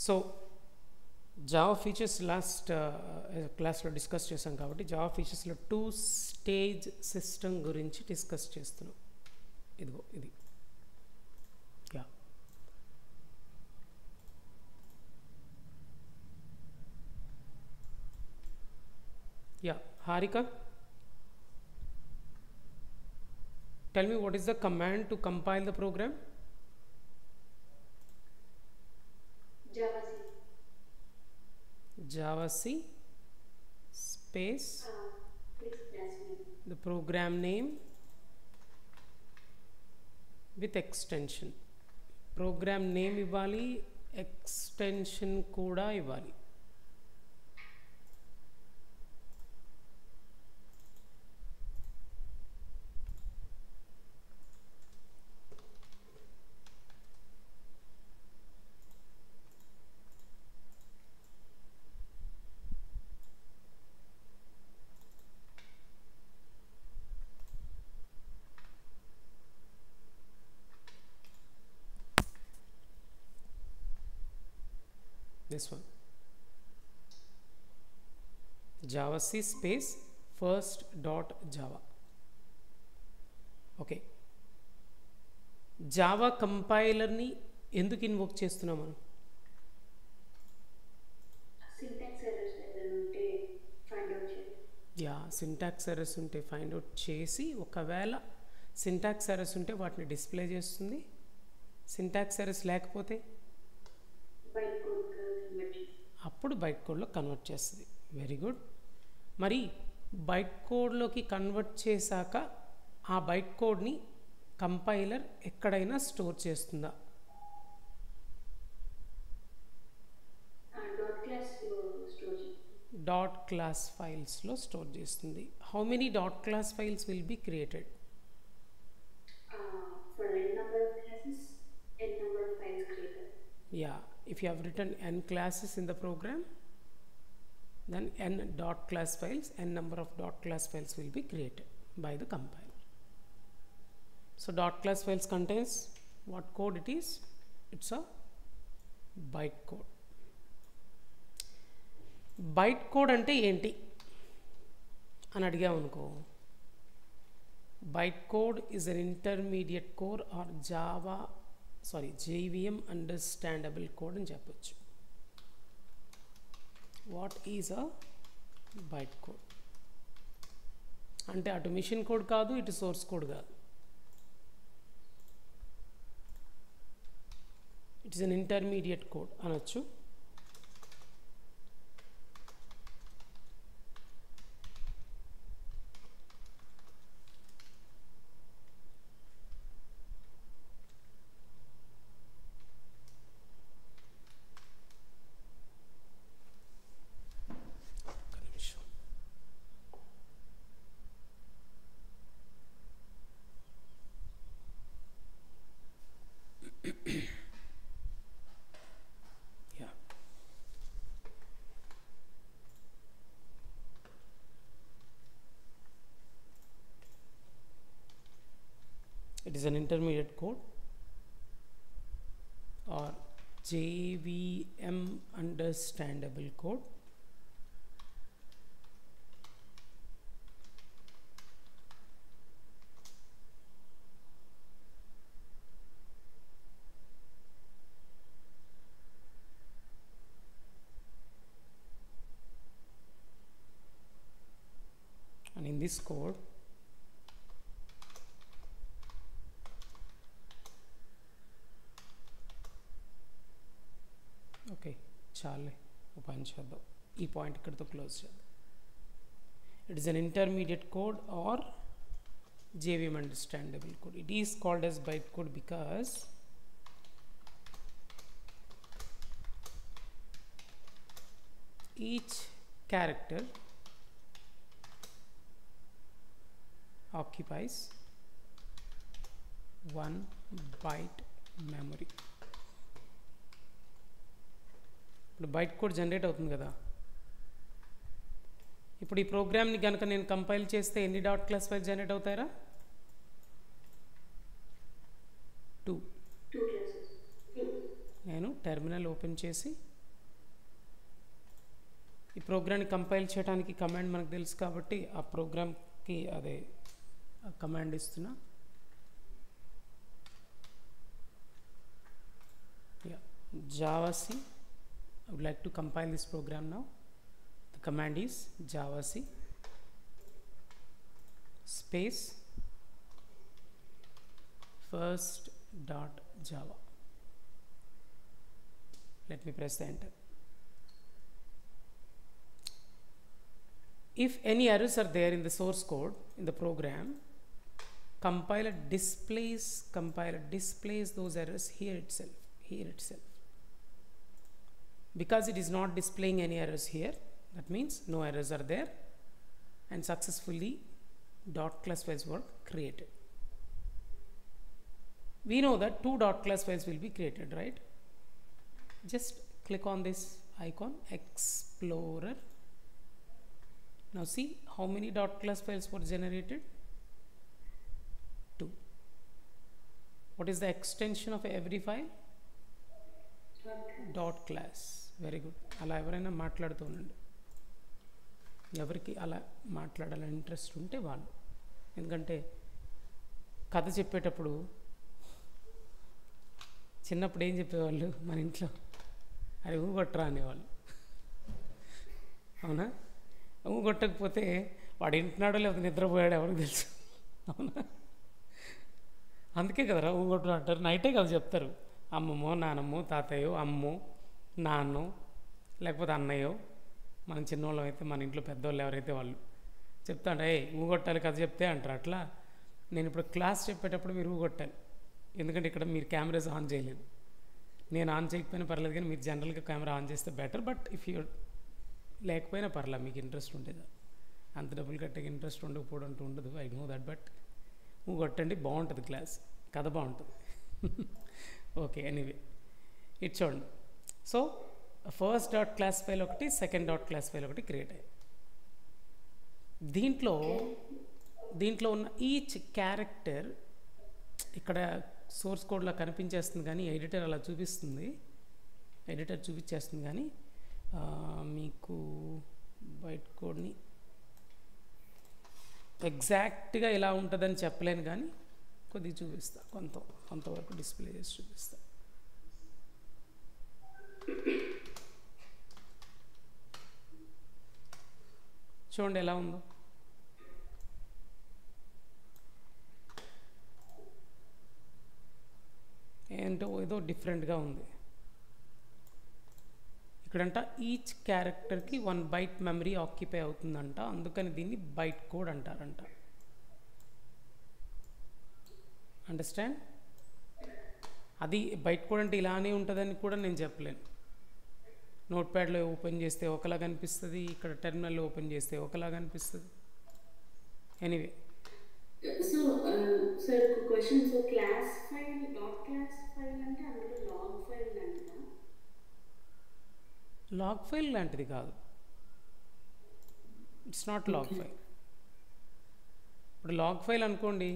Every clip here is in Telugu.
సో జావా ఫీచర్స్ లాస్ట్ క్లాస్లో డిస్కస్ చేసాం కాబట్టి జావా ఫీచర్స్లో 2 స్టేజ్ సిస్టమ్ గురించి డిస్కస్ చేస్తున్నాం. ఇదిగో ఇది yeah Harika, tell me what is the command to compile the program? Java C space the program name with extension. Program name ఇవ్వాలి, extension కూడా ఇవ్వాలి. This one, Java C space first dot Java. Okay, Java కంపైలర్ని ఎందుకు ఇన్వోక్ చేస్తున్నాం మనం? సింటాక్స్ ఎర్రర్స్ ఉంటే ఫైండ్ అవుట్ చేసి, ఒకవేళ సింటాక్స్ ఎర్రర్స్ ఉంటే వాటిని డిస్ప్లే చేస్తుంది. సింటాక్స్ ఎర్రర్స్ లేకపోతే అప్పుడు బైట్ కోడ్లో కన్వర్ట్ చేస్తుంది. Very good. మరి బైట్ కోడ్లోకి కన్వర్ట్ చేశాక ఆ బైట్ కోడ్ని కంపైలర్ ఎక్కడైనా స్టోర్ చేస్తుందా? డాట్ క్లాస్ ఫైల్స్లో స్టోర్ చేస్తుంది. How many dot class files will be created? Yeah, if you have written n classes in the program, then n dot class files, n number of dot class files will be created by the compiler. So dot class files contains what code it is? It's a byte code. Byte code ante enti అని అడిగామనుకో, byte code is an intermediate code or JVM understandable code అని చెప్పచ్చు. What is a byte code అంటే అటు మిషన్ కోడ్ కాదు, ఇటు సోర్స్ కోడ్ కాదు. It is an intermediate code అనొచ్చు. It is an intermediate code or JVM understandable code. And in this code, okay చాలే పని చేద్దాం, ఈ పాయింట్ ఇక్కడితో క్లోజ్ చేద్దాం. It is an intermediate code or JVM understandable code. It is called as byte code because each character occupies 1 byte memory. ఇప్పుడు బైట్ కోడ్ జనరేట్ అవుతుంది కదా. ఇప్పుడు ఈ ప్రోగ్రామ్ని కనుక నేను కంపైల్ చేస్తే ఎన్ని డాట్ క్లాస్ ఫైల్స్ జనరేట్ అవుతారా? 2. నేను టెర్మినల్ ఓపెన్ చేసి ఈ ప్రోగ్రామ్ని కంపైల్ చేయడానికి కమాండ్ మనకు తెలుసు కాబట్టి ఆ ప్రోగ్రామ్కి అదే కమాండ్ ఇస్తున్నా. javac. I would like to compile this program now. The command is javac space first dot java. Let me press the enter. If any errors are there in the source code in the program, compiler displays those errors here itself. Because it is not displaying any errors here, that means no errors are there, and successfully dot class files were created. We know that 2 dot class files will be created, right? Just click on this icon, Explorer. Now see how many dot class files were generated? 2. What is the extension of every file? Dot class. Very good. అలా ఎవరైనా మాట్లాడుతూ ఉండండి. ఎవరికి అలా మాట్లాడాలని ఇంట్రెస్ట్ ఉంటే వాళ్ళు. ఎందుకంటే కథ చెప్పేటప్పుడు చిన్నప్పుడు ఏం చెప్పేవాళ్ళు మన ఇంట్లో, అరే ఊగొట్టరా అనేవాళ్ళు. అవునా? ఊగొట్టకపోతే వాడు వింటున్నాడో లేకపోతే నిద్రపోయాడో ఎవరికి తెలుసు. అవునా? అందుకే కదరా ఊగొట్టరా అంటారు. నైటే కదా చెప్తారు. అమ్మమ్మో నానమ్మో తాతయ్యో అమ్మో నాన్నో లేకపోతే అన్నయ్యో, మనం చిన్నవాళ్ళం అయితే మన ఇంట్లో పెద్దవాళ్ళు ఎవరైతే వాళ్ళు చెప్తాంటే ఊగొట్టాలి కథ చెప్తే అంటారు. అట్లా నేను ఇప్పుడు క్లాస్ చెప్పేటప్పుడు మీరు ఊగొట్టాలి. ఎందుకంటే ఇక్కడ మీరు కెమెరాస్ ఆన్ చేయలేదు. నేను ఆన్ చేయకపోయినా పర్లేదు, కానీ మీరు జనరల్గా కెమెరా ఆన్ చేస్తే బెటర్. బట్ ఇఫ్ యూ లేకపోయినా పర్లేదు, మీకు ఇంట్రెస్ట్ ఉండేది. అంత డబ్బులు కట్టే ఇంట్రెస్ట్ ఉండకపోవడం అంటూ ఉండదు. I know that. బట్ ఊగొట్టండి, బాగుంటుంది క్లాస్, కథ బాగుంటుంది. ఓకే, ఎనీవే ఇట్ చూడండి. So first dot class file ఒకటి, సెకండ్ డాట్ క్లాస్ ఫైల్ ఒకటి క్రియేట్ అయ్యాయి. దీంట్లో ఉన్న ఈచ్ క్యారెక్టర్ ఇక్కడ సోర్స్ కోడ్లో కనిపించేస్తుంది, కానీ ఎడిటర్ అలా చూపిస్తుంది, ఎడిటర్ చూపించేస్తుంది. కానీ మీకు బైట్ కోడ్ని ఎగ్జాక్ట్గా ఎలా ఉంటుందని చెప్పలేను, కానీ కొద్దిగా చూపిస్తా, కొంతవరకు డిస్ప్లే చేసి చూపిస్తా. చూడండి ఎలా ఉందో. ఏంటో ఏదో డిఫరెంట్గా ఉంది. ఇక్కడంట ఈచ్ క్యారెక్టర్కి 1 బైట్ మెమరీ ఆక్యుపై అవుతుందంట, అందుకని దీన్ని బైట్ కోడ్ అంటారంట. అండర్స్టాండ్? అది బైట్ కోడ్ అంటే ఇలానే ఉంటుందని కూడా నేను చెప్పలేను. నోట్ ప్యాడ్లో ఓపెన్ చేస్తే ఒకలాగా అనిపిస్తుంది, ఇక్కడ టెర్మినల్లో ఓపెన్ చేస్తే ఒకలాగా అనిపిస్తుంది. ఎనీవే, సో సార్ ఒక question. So class file dot class file అంటే అందులో లాగ్ ఫైల్ లాంటిదా? లాగ్ ఫైల్ లాంటిది కాదు, ఇట్స్ నాట్ లాగ్ ఫైల్. ఇప్పుడు లాగ్ ఫైల్ అనుకోండి,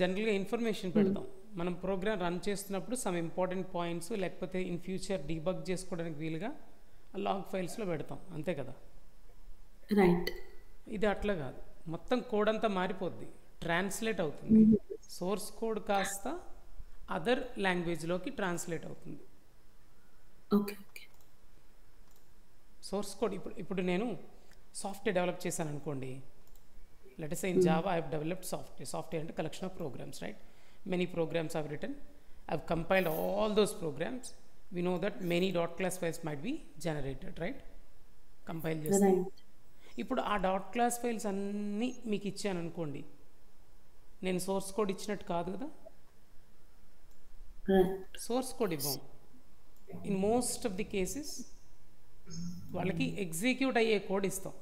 జనరల్గా ఇన్ఫర్మేషన్ పెడతాం. మనం ప్రోగ్రామ్ రన్ చేస్తున్నప్పుడు సమ్ ఇంపార్టెంట్ పాయింట్స్, లేకపోతే ఇన్ ఫ్యూచర్ డీబగ్ చేసుకోవడానికి వీలుగా లాగ్ ఫైల్స్లో పెడతాం, అంతే కదా? రైట్. ఇది అట్లా కాదు, మొత్తం కోడ్ అంతా మారిపోద్ది, ట్రాన్స్లేట్ అవుతుంది. సోర్స్ కోడ్ కాస్త అదర్ లాంగ్వేజ్లోకి ట్రాన్స్లేట్ అవుతుంది. Okay okay. సోర్స్ కోడ్ ఇప్పుడు నేను సాఫ్ట్వేర్ డెవలప్ చేశాను అనుకోండి. Let us say in Java I have developed software. Software and a collection of programs, right? Many programs I've written. I've compiled all those programs. We know that many dot class files might be generated, right? Compile చేస్తాం. ఇప్పుడు ఆ డాట్ క్లాస్ ఫైల్స్ అన్నీ మీకు ఇచ్చాను అనుకోండి, నేను సోర్స్ కోడ్ ఇచ్చినట్టు కాదు కదా. సోర్స్ కోడ్ ఇవ్వం. In most of the cases వాళ్ళకి ఎగ్జిక్యూట్ అయ్యే కోడ్ ఇస్తాం.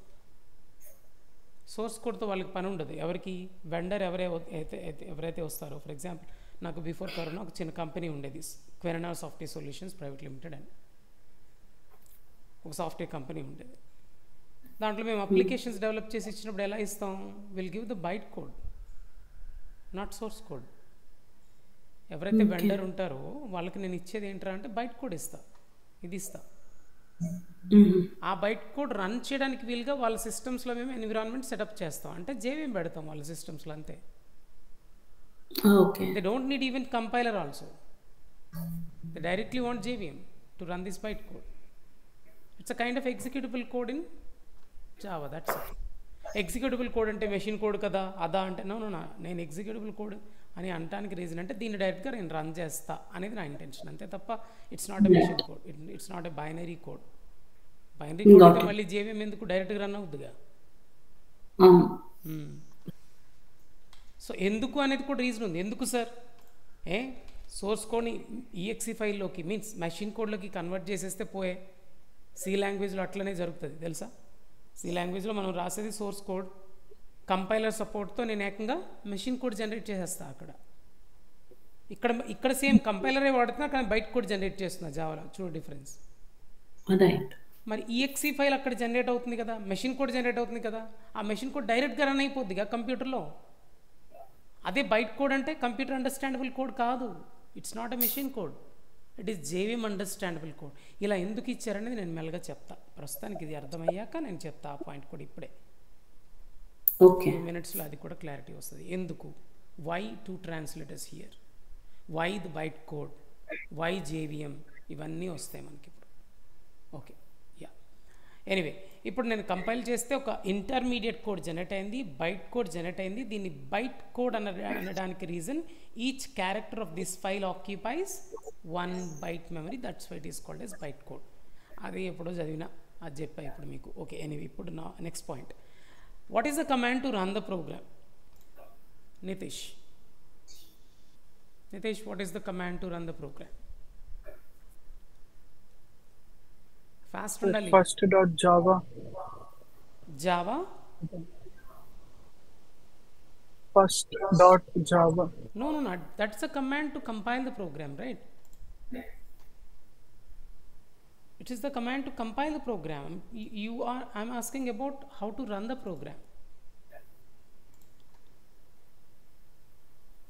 సోర్స్ కోడ్తో వాళ్ళకి పని ఉండదు. ఎవరికి వెండర్ ఎవరైతే వస్తారో, ఫర్ ఎగ్జాంపుల్ నాకు బిఫోర్ కరోనా ఒక చిన్న కంపెనీ ఉండేది, క్వెరనా సాఫ్ట్వేర్ సొల్యూషన్స్ ప్రైవేట్ లిమిటెడ్ అని ఒక సాఫ్ట్వేర్ కంపెనీ ఉండేది. దాంట్లో మేము అప్లికేషన్స్ డెవలప్ చేసి ఇచ్చినప్పుడు ఎలా ఇస్తాం? Will give the byte code, not source code. ఎవరైతే వెండర్ ఉంటారో వాళ్ళకి నేను ఇచ్చేది ఏంట్రా అంటే బైట్ కోడ్ ఇస్తా, ఇది ఇస్తా. ఆ బైట్ కోడ్ రన్ చేయడానికి వీలుగా వాళ్ళ సిస్టమ్స్లో మేము ఎన్విరాన్మెంట్ సెటప్ చేస్తాం, అంటే జేవీఎం పెడతాం వాళ్ళ సిస్టమ్స్లో అంతే. Okay. They don't need even compiler also, they directly want JVM to run this byte code. It's a kind of executable code in Java, that's it. Executable code అంటే మెషిన్ కోడ్ కదా అదా అంటే నో, నేను ఎగ్జిక్యూటబుల్ కోడ్ అని అనడానికి రీజన్ అంటే దీన్ని డైరెక్ట్గా నేను రన్ చేస్తా అనేది నా ఇంటెన్షన్ అంతే తప్ప it's not a machine code, it's not a binary code. Binary code అయితే మళ్ళీ జేవీఎం ఎందుకు డైరెక్ట్గా రన్ అవుద్దిగా. సో ఎందుకు అనేది కూడా రీజన్ ఉంది. ఎందుకు సార్ సోర్స్ కోడ్ని ఈఎక్సీ ఫైల్లోకి మీన్స్ మెషిన్ కోడ్లోకి కన్వర్ట్ చేసేస్తే పోయే. సి లాంగ్వేజ్లో అట్లనే జరుగుతుంది తెలుసా. సి లాంగ్వేజ్లో మనం రాసేది సోర్స్ కోడ్, కంపైలర్ సపోర్ట్తో నేను ఏకంగా మెషిన్ కోడ్ జనరేట్ చేసేస్తాను అక్కడ. ఇక్కడ సేమ్ కంపైలరే వాడుతున్నా కానీ బైట్ కోడ్ జనరేట్ చేస్తున్నా జావాలో, చూడు డిఫరెన్స్. మరి ఈఎక్సీ ఫైల్ అక్కడ జనరేట్ అవుతుంది కదా, మెషిన్ కోడ్ జనరేట్ అవుతుంది కదా, ఆ మెషిన్ కోడ్ డైరెక్ట్గా రన్ అయిపోద్దిగా కంప్యూటర్లో. అదే బైట్ కోడ్ అంటే కంప్యూటర్ అండర్స్టాండబుల్ కోడ్ కాదు, it's not a machine code, it is JVM understandable code. ఇలా ఎందుకు ఇచ్చారనేది నేను మెల్లగా చెప్తా, ప్రస్తుతానికి ఇది అర్థమయ్యాక నేను చెప్తా ఆ పాయింట్ కూడా ఇప్పుడే. ఓకే, 2 minutesలో అది కూడా క్లారిటీ వస్తుంది. ఎందుకు, why 2 translators here, why the byte code, why JVM, ఇవన్నీ వస్తాయి మనకి ఇప్పుడు. ఓకే యా, ఎనీవే ఇప్పుడు నేను కంపైల్ చేస్తే ఒక ఇంటర్మీడియట్ కోడ్ జనరేట్ అయింది, బైట్ కోడ్ జనరేట్ అయింది. దీన్ని బైట్ కోడ్ అనడానికి reason each character of this file occupies 1 byte memory, that's why it is called as byte code. అది ఎప్పుడో చదివినా అది చెప్పా ఇప్పుడు మీకు. ఓకే ఎనీవే ఇప్పుడు నా next point, what is the command to run the program? Nitish, what is the command to run the program? Fast undali. First.java. Java? First.java. No, that's a command to compile the program, right? It is the command to compile the program. I'm asking about how to run the program.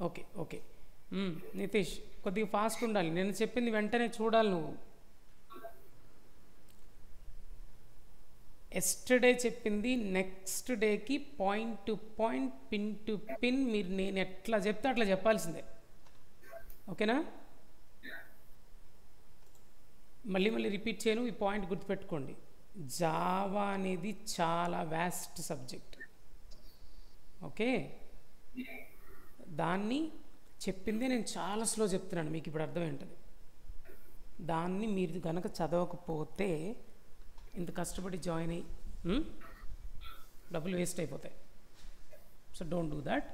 Okay. Nitish కొద్దిగా ఫాస్ట్ ఉండాలి, నేను చెప్పింది వెంటనే చూడాలి నువ్వు. ఎస్టర్డే చెప్పింది నెక్స్ట్ డేకి point to point, pin to pin మీరు నేను ఎట్లా చెప్తే అట్లా చెప్పాల్సిందే, ఓకేనా? మళ్ళీ రిపీట్ చేయను, ఈ పాయింట్ గుర్తుపెట్టుకోండి. జావా అనేది చాలా వ్యాస్ట్ సబ్జెక్ట్, ఓకే? దాన్ని చెప్పిందే నేను చాలా స్లో చెప్తున్నాను, మీకు ఇప్పుడు అర్థమై ఉంటుంది. దాన్ని మీరు కనుక చదవకపోతే ఇంత కష్టపడి జాయిన్ అయ్యి డబ్బులు వేస్ట్ అయిపోతాయి. So don't do that.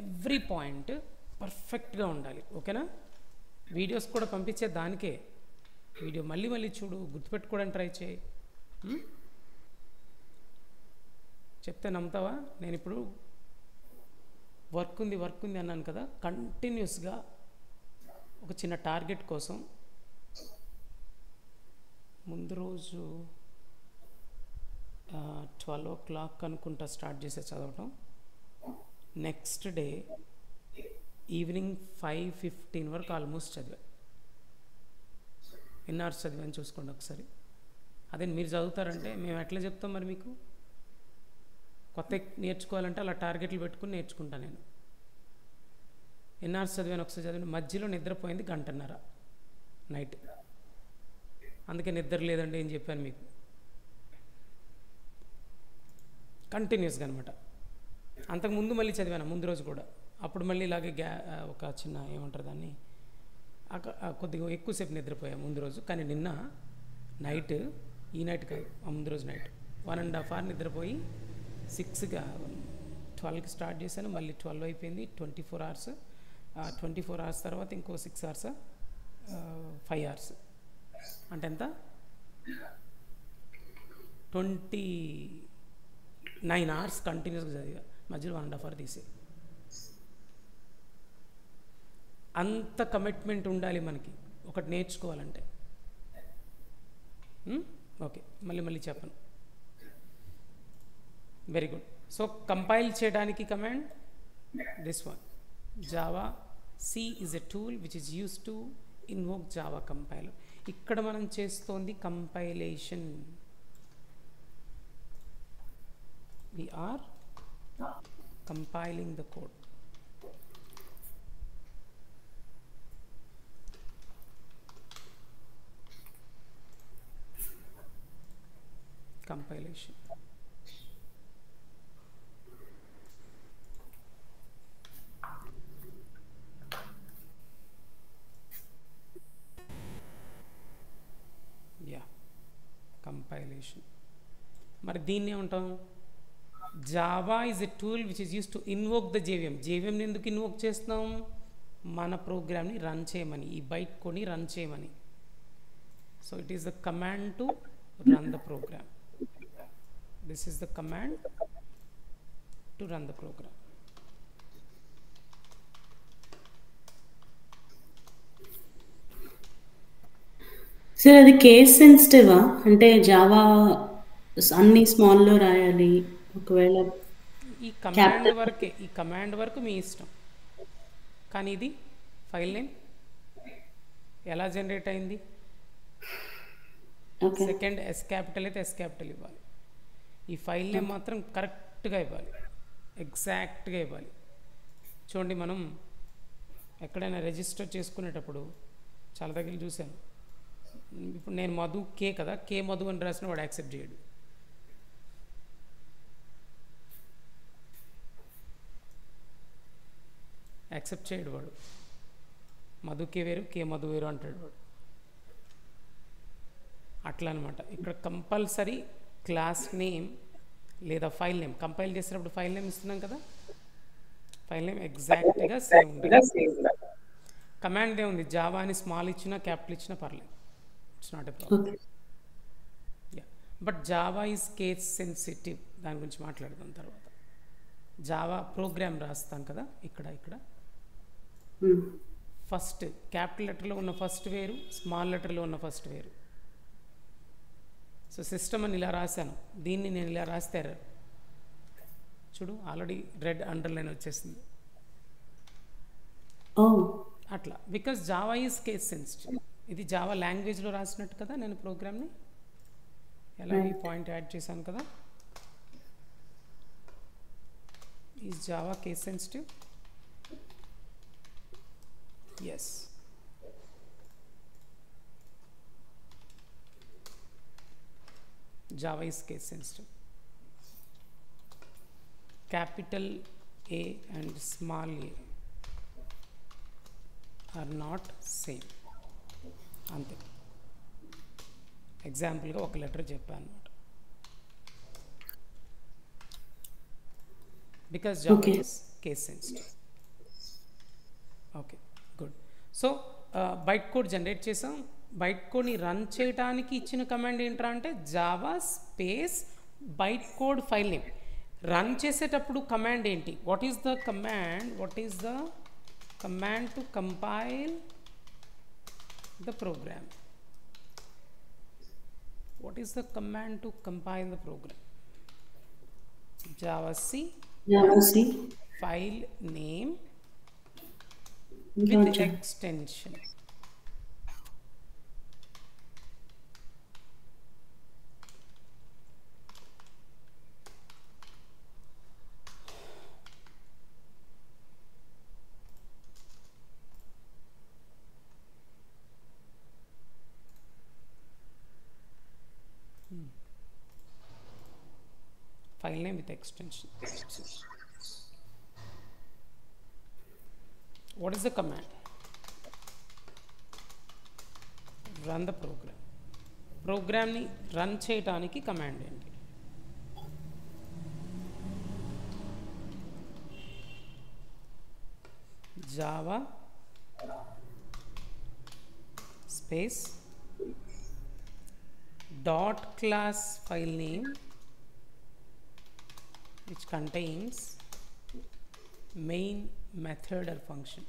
Every point పర్ఫెక్ట్గా ఉండాలి, ఓకేనా? వీడియోస్ కూడా పంపించే దానికే, వీడియో మళ్ళీ చూడు, గుర్తుపెట్టుకోవడానికి ట్రై చేయి. చెప్తే నమ్ముతావా? నేను ఇప్పుడు వర్క్ ఉంది అన్నాను కదా, కంటిన్యూస్గా ఒక చిన్న టార్గెట్ కోసం ముందు రోజు 12 o'clock అనుకుంటా స్టార్ట్ చేసే చదవటం. నెక్స్ట్ డే ఈవినింగ్ 5:15 వరకు ఆల్మోస్ట్ చదివా. ఎన్ని అవర్స్ చదివాను చూసుకోండి ఒకసారి. అదే మీరు చదువుతారంటే మేము ఎట్లా చెప్తాం మరి మీకు? కొత్త నేర్చుకోవాలంటే అలా టార్గెట్లు పెట్టుకుని నేర్చుకుంటాను నేను. ఎన్ని అవర్స్ చదివాను ఒకసారి చదివాను. మధ్యలో నిద్రపోయింది 1.5 గంటలు నైట్, అందుకే నిద్ర లేదండి ఏం చెప్పాను మీకు. కంటిన్యూస్గా అనమాట. అంతకుముందు మళ్ళీ చదివాను ముందు రోజు కూడా, అప్పుడు మళ్ళీ ఇలాగే ఒక చిన్న ఏమంటారు దాన్ని, కొద్దిగా ఎక్కువసేపు నిద్రపోయా ముందు రోజు. కానీ నిన్న నైట్, ఈ నైట్ కాదు ముందు రోజు నైట్ 1.5 hours నిద్రపోయి 12కి స్టార్ట్ చేశాను, మళ్ళీ 12 అయిపోయింది. 24 hours, 24 hours తర్వాత ఇంకో 6 hours, 5 hours అంటే ఎంత? 29 hours కంటిన్యూస్గా చదివా, మధ్యలో 1.5 hours తీసే. అంత కమిట్మెంట్ ఉండాలి మనకి ఒకటి నేర్చుకోవాలంటే. ఓకే మళ్ళీ చెప్పను. Very good. సో కంపైల్ చేయడానికి command this one, Java C is a tool which is used to invoke Java compiler. ఇక్కడ మనం చేస్తోంది compilation. we are compiling the code. Compilation. Yeah, compilation. మరి దీన్ని ఏమంటాం? Java is a tool which is use to invoke the JVM. జేవిఎంని ఎందుకు ఇన్వోక్ చేస్తున్నాం? మన ప్రోగ్రామ్ని రన్ చేయమని, ఈ బైట్ కోడ్ని రన్ చేయమని. So it is the command to run the program. This is the command to run the program. Sir అది కేస్ సెన్సిటివా? అంటే జావా అన్ని స్మాల్లో రాయాలి, ఒకవేళ ఈ కమాండ్ వరకే, ఈ కమాండ్ వరకు మీ ఇష్టం. కానీ ఇది ఫైల్ నేమ్ ఎలా జనరేట్ అయింది? సెకండ్ ఎస్ క్యాపిటల్ అయితే ఎస్ క్యాపిటల్ ఇవ్వాలి. ఈ ఫైల్ నేమ్ మాత్రం కరెక్ట్గా ఇవ్వాలి, ఎగ్జాక్ట్గా ఇవ్వాలి. చూడండి, మనం ఎక్కడైనా రిజిస్టర్ చేసుకునేటప్పుడు చాలా దగ్గర చూశాను. ఇప్పుడు నేను మధు కే కదా, కే మధు అని రాసిన వాడు యాక్సెప్ట్ చేయడు. యాక్సెప్ట్ చేయడు వాడు. మధు కే వేరు, కే మధు వేరు అంటాడు వాడు. అట్లా అనమాట. ఇక్కడ కంపల్సరీ క్లాస్ నేమ్ లేదా ఫైల్ నేమ్, కంపైల్ చేసినప్పుడు ఫైల్ నేమ్ ఇస్తున్నాం కదా, ఫైల్ నేమ్ ఎగ్జాక్ట్గా సేమ్ ఉంటుంది. కమాండ్ ఏముంది? జావా అని స్మాల్ ఇచ్చినా క్యాపిటల్ ఇచ్చినా పర్లేదు, it's not a problem. Yeah, but Java is case sensitive. దాని గురించి మాట్లాడదాం తర్వాత. జావా ప్రోగ్రామ్ రాస్తాం కదా, ఇక్కడ ఫస్ట్ క్యాపిటల్ లెటర్లో ఉన్న ఫస్ట్ వేరు, స్మాల్ లెటర్లో ఉన్న ఫస్ట్ వేరు. సో సిస్టమ్ అని ఇలా రాశాను, దీన్ని నేను ఇలా రాస్తే చూడు ఆల్రెడీ రెడ్ అండర్లైన్ వచ్చేసింది. అట్లా, because Java is case sensitive. ఇది జావా లాంగ్వేజ్లో రాసినట్టు కదా నేను ప్రోగ్రామ్ని. ఎలా ఈ పాయింట్ యాడ్ చేశాను కదా. Is Java case sensitive? Yes. Java is case sensitive. Capital A and small a are not same. అంతే. ఎగ్జాంపుల్గా ఒక లెటర్ చెప్పాను అనమాట. Because Java is case sensitive. Okay, good. So byte code generate చేసాం. బైట్ కోడ్ని రన్ చేయడానికి ఇచ్చిన కమాండ్ ఏంట్రా అంటే Java space byte code file name. Run చేసేటప్పుడు కమాండ్ ఏంటి? What is the command? What is the command to compile the program? What is the command to compile the program? Java C file name with extension. File name with extension. What is the command? Run the program. Program ni run cheyadaniki command enti? Java space dot class file name which contains main method or function.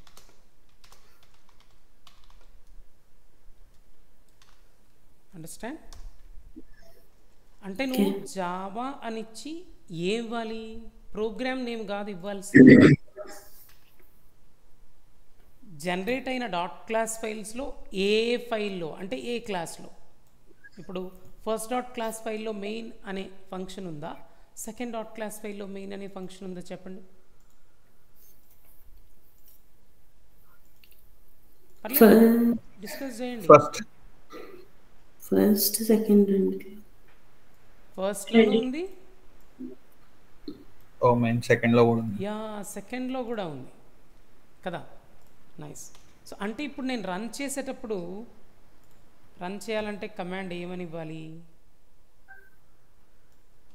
Understand? అంటే నువ్వు జావా అని ఇచ్చి ఏం ఇవ్వాలి? ప్రోగ్రామ్ నేమ్ కాదు ఇవ్వాల్సింది. జనరేట్ అయిన డాట్ క్లాస్ ఫైల్స్లో ఏ ఫైల్లో అంటే ఏ క్లాస్లో, ఇప్పుడు ఫస్ట్ డాట్ క్లాస్ ఫైల్లో మెయిన్ అనే ఫంక్షన్ ఉందా, సెకండ్ డాట్ క్లాస్ ఫైల్లో మెయిన్ అనే ఫంక్షన్ ఉందా చెప్పండి. డిస్కస్ చేయండి. ఫస్ట్ సెకండ్ ఫస్ట్లో ఉంది, మెయిన్ సెకండ్లో కూడా ఉంది. యా సెకండ్లో కూడా ఉంది కదా. నైస్. సో అంటే ఇప్పుడు నేను రన్ చేసేటప్పుడు రన్ చేయాలంటే కమాండ్ ఏమని ఇవ్వాలి,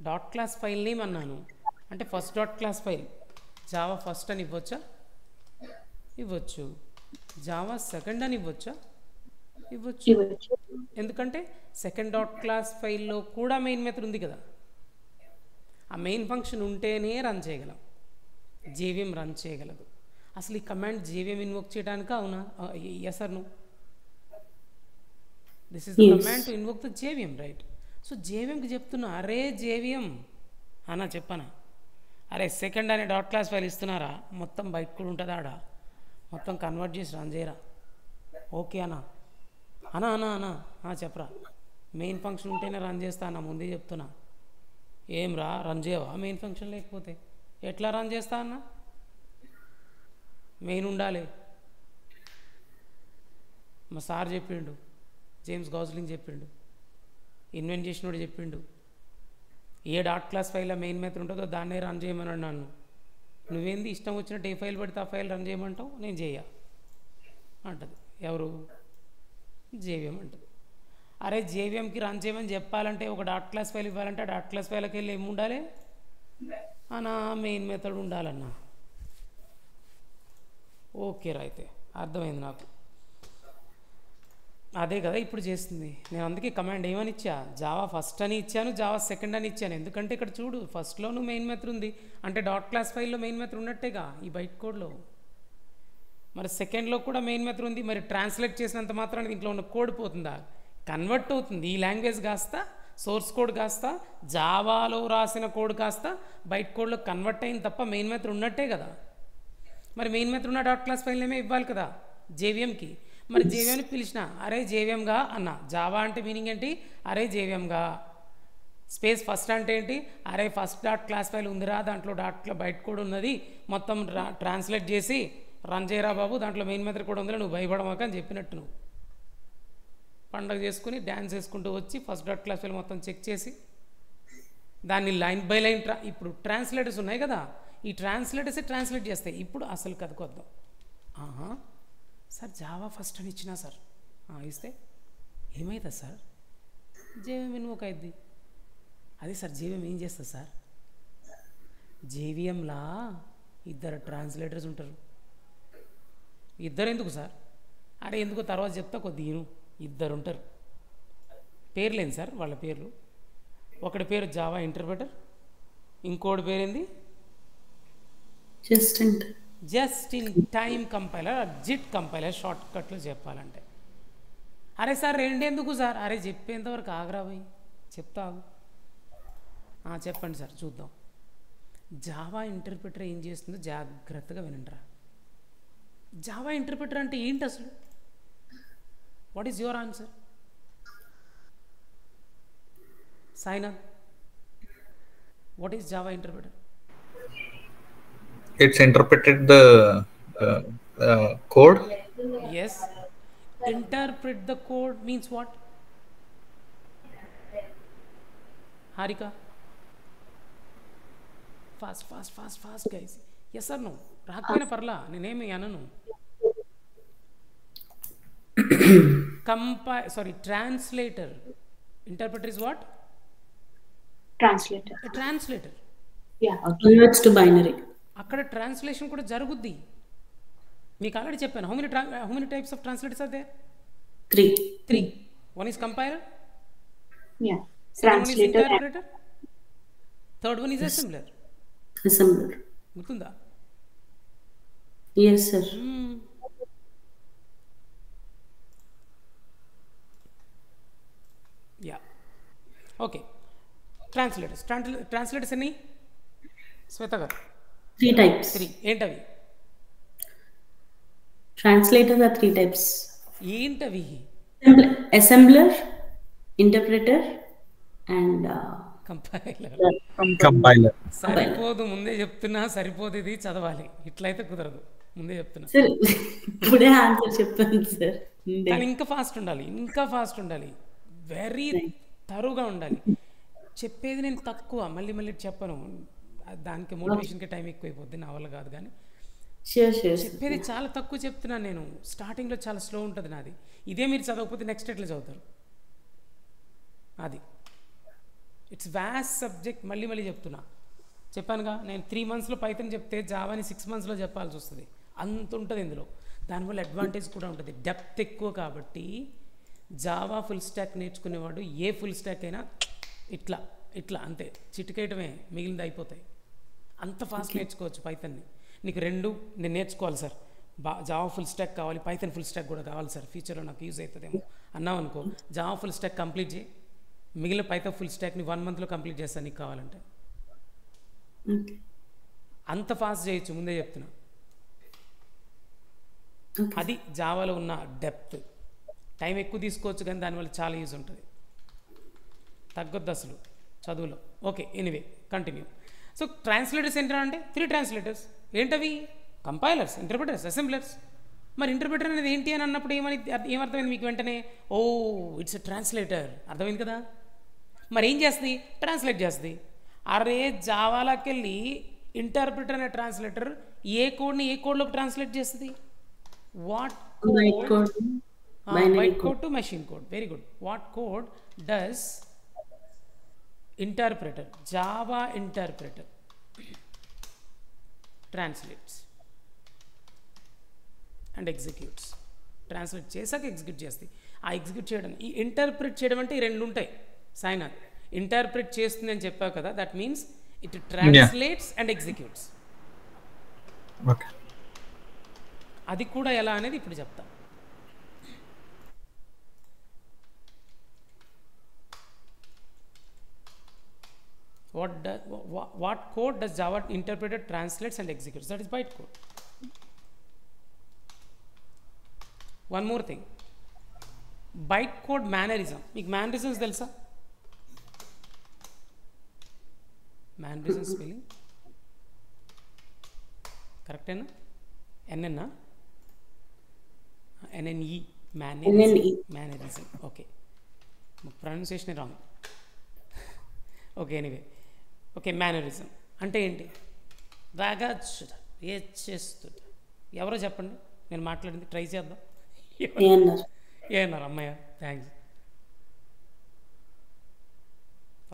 డాట్ క్లాస్ ఫైల్ నేమ్ అన్నాను అంటే first dot class file Java first అని ఇవ్వచ్చా, ఇవ్వచ్చు. జావా సెకండ్ అని ఇవ్వచ్చా, ఇవ్వచ్చు. ఎందుకంటే సెకండ్ డాట్ క్లాస్ ఫైల్లో కూడా మెయిన్ మెథడ్ ఉంది కదా. ఆ మెయిన్ ఫంక్షన్ ఉంటేనే రన్ చేయగలం, జేవిఎం రన్ చేయగలదు. అసలు ఈ కమాండ్ జేవిఎం ఇన్వోక్ చేయడానికి అవునా, yes or no? This is the command to invoke the JVM, right? So జేవిఎంకి చెప్తున్నా, అరే జేవిఎం అన్నా చెప్పనా, అరే సెకండ్ అనే డాట్ క్లాస్ ఫైల్ ఇస్తున్నారా, మొత్తం బయట కూడా ఉంటుంది ఆడ, మొత్తం కన్వర్ట్ చేసి రన్ చేయరా. ఓకే అన్నా అనా అనా అనా చెప్పరా, మెయిన్ ఫంక్షన్ ఉంటేనే రన్ చేస్తా అన్న, ముందే చెప్తున్నా. ఏం రా రన్ చేయవా మెయిన్ ఫంక్షన్ లేకపోతే, ఎట్లా రన్ చేస్తా అన్న, మెయిన్ ఉండాలి. మా సార్ చెప్పిండు, జేమ్స్ గౌస్లింగ్ చెప్పిండు, ఇన్వెంట్ చేసినోడు చెప్పిండు, ఏ డాట్ క్లాస్ ఫైల్లో మెయిన్ మెథడ్ ఉంటుందో దాన్నే రన్ చేయమన్నాడు నన్ను. నువ్వేంది ఇష్టం వచ్చినట్టు ఏ ఫైల్ పెడితే ఆ ఫైల్ రన్ చేయమంటావు, నేను చేయ అంటది. ఎవరు? జేవిఎం అంటది. అరే జేవిఎంకి రన్ చేయమని చెప్పాలంటే ఒక డాట్ క్లాస్ ఫైల్ ఇవ్వాలంటే ఆ డాట్ క్లాస్ ఫైల్కి వెళ్ళి ఏమి ఉండాలి అన్నా, మెయిన్ మెథడ్ ఉండాలన్నా. ఓకే రా, అయితే అర్థమైంది నాకు. అదే కదా ఇప్పుడు చేస్తుంది. నేను అందుకే కమాండ్ ఏమని ఇచ్చా, జావా ఫస్ట్ అని ఇచ్చాను, జావా సెకండ్ అని ఇచ్చాను. ఎందుకంటే ఇక్కడ చూడు, ఫస్ట్లోనూ మెయిన్ మెథడ్ ఉంది అంటే డాట్ క్లాస్ ఫైల్లో మెయిన్ మెథడ్ ఉన్నట్టేగా ఈ బైట్ కోడ్లో. మరి సెకండ్లో కూడా మెయిన్ మెథడ్ ఉంది, మరి ట్రాన్స్లేట్ చేసినంత మాత్రాన దీంట్లో ఉన్న కోడ్ పోతుందా, కన్వర్ట్ అవుతుంది. ఈ లాంగ్వేజ్ కాస్త సోర్స్ కోడ్ కాస్త జావాలో రాసిన కోడ్ కాస్త బైట్ కోడ్లో కన్వర్ట్ అయింది తప్ప మెయిన్ మెథడ్ ఉన్నట్టే కదా. మరి మెయిన్ మెథడ్ ఉన్న డాట్ క్లాస్ ఫైల్ నేమే ఇవ్వాలి కదా జేవిఎంకి. మరి జేవిఎంని పిలిచిన, అరే జేవిఎంగా అన్న. జావా అంటే మీనింగ్ ఏంటి, అరే జేవిఎంగా. స్పేస్ ఫస్ట్ అంటే ఏంటి, అరే ఫస్ట్ డాట్ క్లాస్ ఫైల్ ఉందిరా, దాంట్లో బైట్ కోడ్ ఉన్నది, మొత్తం ట్రాన్స్లేట్ చేసి రన్ చేయరా బాబు, దాంట్లో మెయిన్ మెథడ్ కూడా ఉంది, నువ్వు భయపడమాక అని చెప్పినట్టు. నువ్వు పండగ చేసుకుని డ్యాన్స్ వేసుకుంటూ వచ్చి ఫస్ట్ డాట్ క్లాస్ ఫైల్ మొత్తం చెక్ చేసి దాన్ని లైన్ బై లైన్ ఇప్పుడు ట్రాన్స్లేటర్స్ ఉన్నాయి కదా, ఈ ట్రాన్స్లేటర్సే ట్రాన్స్లేట్ చేస్తాయి. ఇప్పుడు అసలు కథకొద్దాం. సార్ జావా ఫస్ట్ అని ఇచ్చినా సార్, ఇస్తే ఏమవుతుంది సార్, జేవిఎం ఇన్వోక్ అయింది. అదే సార్ జేవిఎం ఏం చేస్తుంది సార్, జేవిఎంలా ఇద్దరు ట్రాన్స్లేటర్స్ ఉంటారు. ఇద్దరు ఎందుకు సార్, అరే ఎందుకు తర్వాత చెప్తా కొద్దిగా. ఇద్దరు ఉంటారు, పేర్లేంది సార్ వాళ్ళ పేర్లు. ఒకటి పేరు జావా ఇంటర్ప్రెటర్, ఇంకోటి పేరేంది just in time compiler, JIT compiler short కట్లో చెప్పాలంటే. అరే సార్ రెండెందుకు సార్, అరే చెప్పేంతవరకు ఆగరా పోయి చెప్తావు. చెప్పండి సార్ చూద్దాం. జావా ఇంటర్ప్రెటర్ ఏం చేస్తుందో జాగ్రత్తగా వినండిరా. జావా ఇంటర్ప్రెటర్ అంటే ఏంటి అసలు, what is your answer Sainath? What is Java interpreter? It's interpreted the code. Yes. Interpret the code means what? Harika? Fast guys. Yes or no? రాకపోయినా పర్లా, నేనేమి అనను. Translator. Interpreter is what? Translator. A translator. Yeah, converts to binary. అక్కడ ట్రాన్స్లేషన్ కూడా జరుగుద్ది. మీకు ఆల్రెడీ చెప్పాను. How many types of translators are there? 3. One is compiler. Yeah. Second one is interpreter. Third one is assembler. గుర్తుందా? Yes sir. Yeah. Okay. Translators ఎన్ని శ్వేత గారు? 3 types. 3 ఏంటవి? Translators are 3 types. ఏంటవి? Assembler, interpreter, and compiler. Compiler. సరిపోదు, ముందే చెప్తున్నా, సరిపోదు, ఇది చదవాలి, ఇట్లయితే కుదరదు, ముందే చెప్తున్నా. సార్ ఇప్పుడే ఆన్సర్ చెప్పాను సార్. కానీ ఇంకా ఫాస్ట్ ఉండాలి, ఇంకా ఫాస్ట్ ఉండాలి, వెరీ తరువుగా ఉండాలి. చెప్పేది నేను తక్కువ, మళ్ళీ మళ్ళీ చెప్పను, దానికి మోటివేషన్కి టైం ఎక్కువైపోద్ది, నా వల్ల కాదు. కానీ చెప్పేది చాలా తక్కువ చెప్తున్నాను నేను, స్టార్టింగ్లో చాలా స్లో ఉంటుంది నాది. ఇదే మీరు చదవకపోతే నెక్స్ట్ ఎట్లా చదువుతారు? అది ఇట్స్ వ్యాస్ట్ సబ్జెక్ట్. మళ్ళీ మళ్ళీ చెప్తున్నా, చెప్పానుగా నేను 3 monthsలో పైథాన్ చెప్తే జావాని 6 monthsలో చెప్పాల్సి వస్తుంది, అంత ఉంటుంది ఇందులో. దానివల్ల అడ్వాంటేజ్ కూడా ఉంటుంది, డెప్త్ ఎక్కువ. కాబట్టి జావా ఫుల్ స్టాక్ నేర్చుకునేవాడు ఏ ఫుల్ స్టాక్ అయినా ఇట్లా ఇట్లా అంతే చిటికేయటమే, మిగిలింది అయిపోతాయి. అంత ఫాస్ట్ నేర్చుకోవచ్చు పైథాన్ని. నీకు 2 నేను నేర్చుకోవాలి సార్, జావా ఫుల్ స్టాక్ కావాలి, పైథాన్ ఫుల్ స్టాక్ కూడా కావాలి సార్, ఫ్యూచర్లో నాకు యూజ్ అవుతుందేమో అన్నావు అనుకో, జావా ఫుల్ స్టాక్ కంప్లీట్ చేయి, మిగిలిన పైథాన్ ఫుల్ స్టాక్ని 1 monthలో కంప్లీట్ చేస్తాను నీకు కావాలంటే. అంత ఫాస్ట్ చేయొచ్చు, ముందే చెప్తున్నా. అది జావాలో ఉన్న డెప్త్. టైం ఎక్కువ తీసుకోవచ్చు కానీ దానివల్ల చాలా యూజ్ ఉంటుంది, తగ్గొద్దు అసలు చదువులో. Okay, anyway continue. So translators ఏంటంటే 3 ట్రాన్స్లేటర్స్. ఏంటవి? Compilers, interpreters, assemblers. మరి ఇంటర్ప్రిటర్ అనేది ఏంటి అని అన్నప్పుడు ఏమర్థమైంది మీకు వెంటనే? ఓ ఇట్స్ ఎ ట్రాన్స్లేటర్, అర్థమైంది కదా. మరి ఏం చేస్తుంది? ట్రాన్స్లేట్ చేస్తుంది. అరే జావాలోకి వెళ్ళి ఇంటర్ప్రిటర్ అనే ట్రాన్స్లేటర్ ఏ కోడ్ని ఏ కోడ్లోకి ట్రాన్స్లేట్ చేస్తుంది? What code? Byte code to machine code. Very good. What code does interpreter, Java interpreter translates and executes. Translate చేశాక ఎగ్జిక్యూట్ చేస్తుంది. ఆ ఎగ్జిక్యూట్ చేయడం, ఈ ఇంటర్ప్రిట్ చేయడం అంటే ఈ 2 ఉంటాయి సాయినాథ్. ఇంటర్ప్రిట్ చేస్తుంది అని చెప్పావు కదా, that means it translates and executes. అది కూడా ఎలా అనేది ఇప్పుడు చెప్తా. What code does Java interpreter translates and executes? That is bytecode. One more thing, bytecode mannerism. మీకు mannerisms తెలుసా? mannerism spelling కరెక్ట్ ఏనా? ఎన్ఎన్నా? ఎన్ఎన్ఈ mannerism. Okay, pronunciation wrong. Okay, anyway. Okay, mannerism అంటే ఏంటి? రాగాచ్చుట, ఏ చేస్తుట, ఎవరో చెప్పండి, నేను మాట్లాడింది ట్రై చేద్దాం. ఏమన్నారు అమ్మయ్య? థ్యాంక్స్.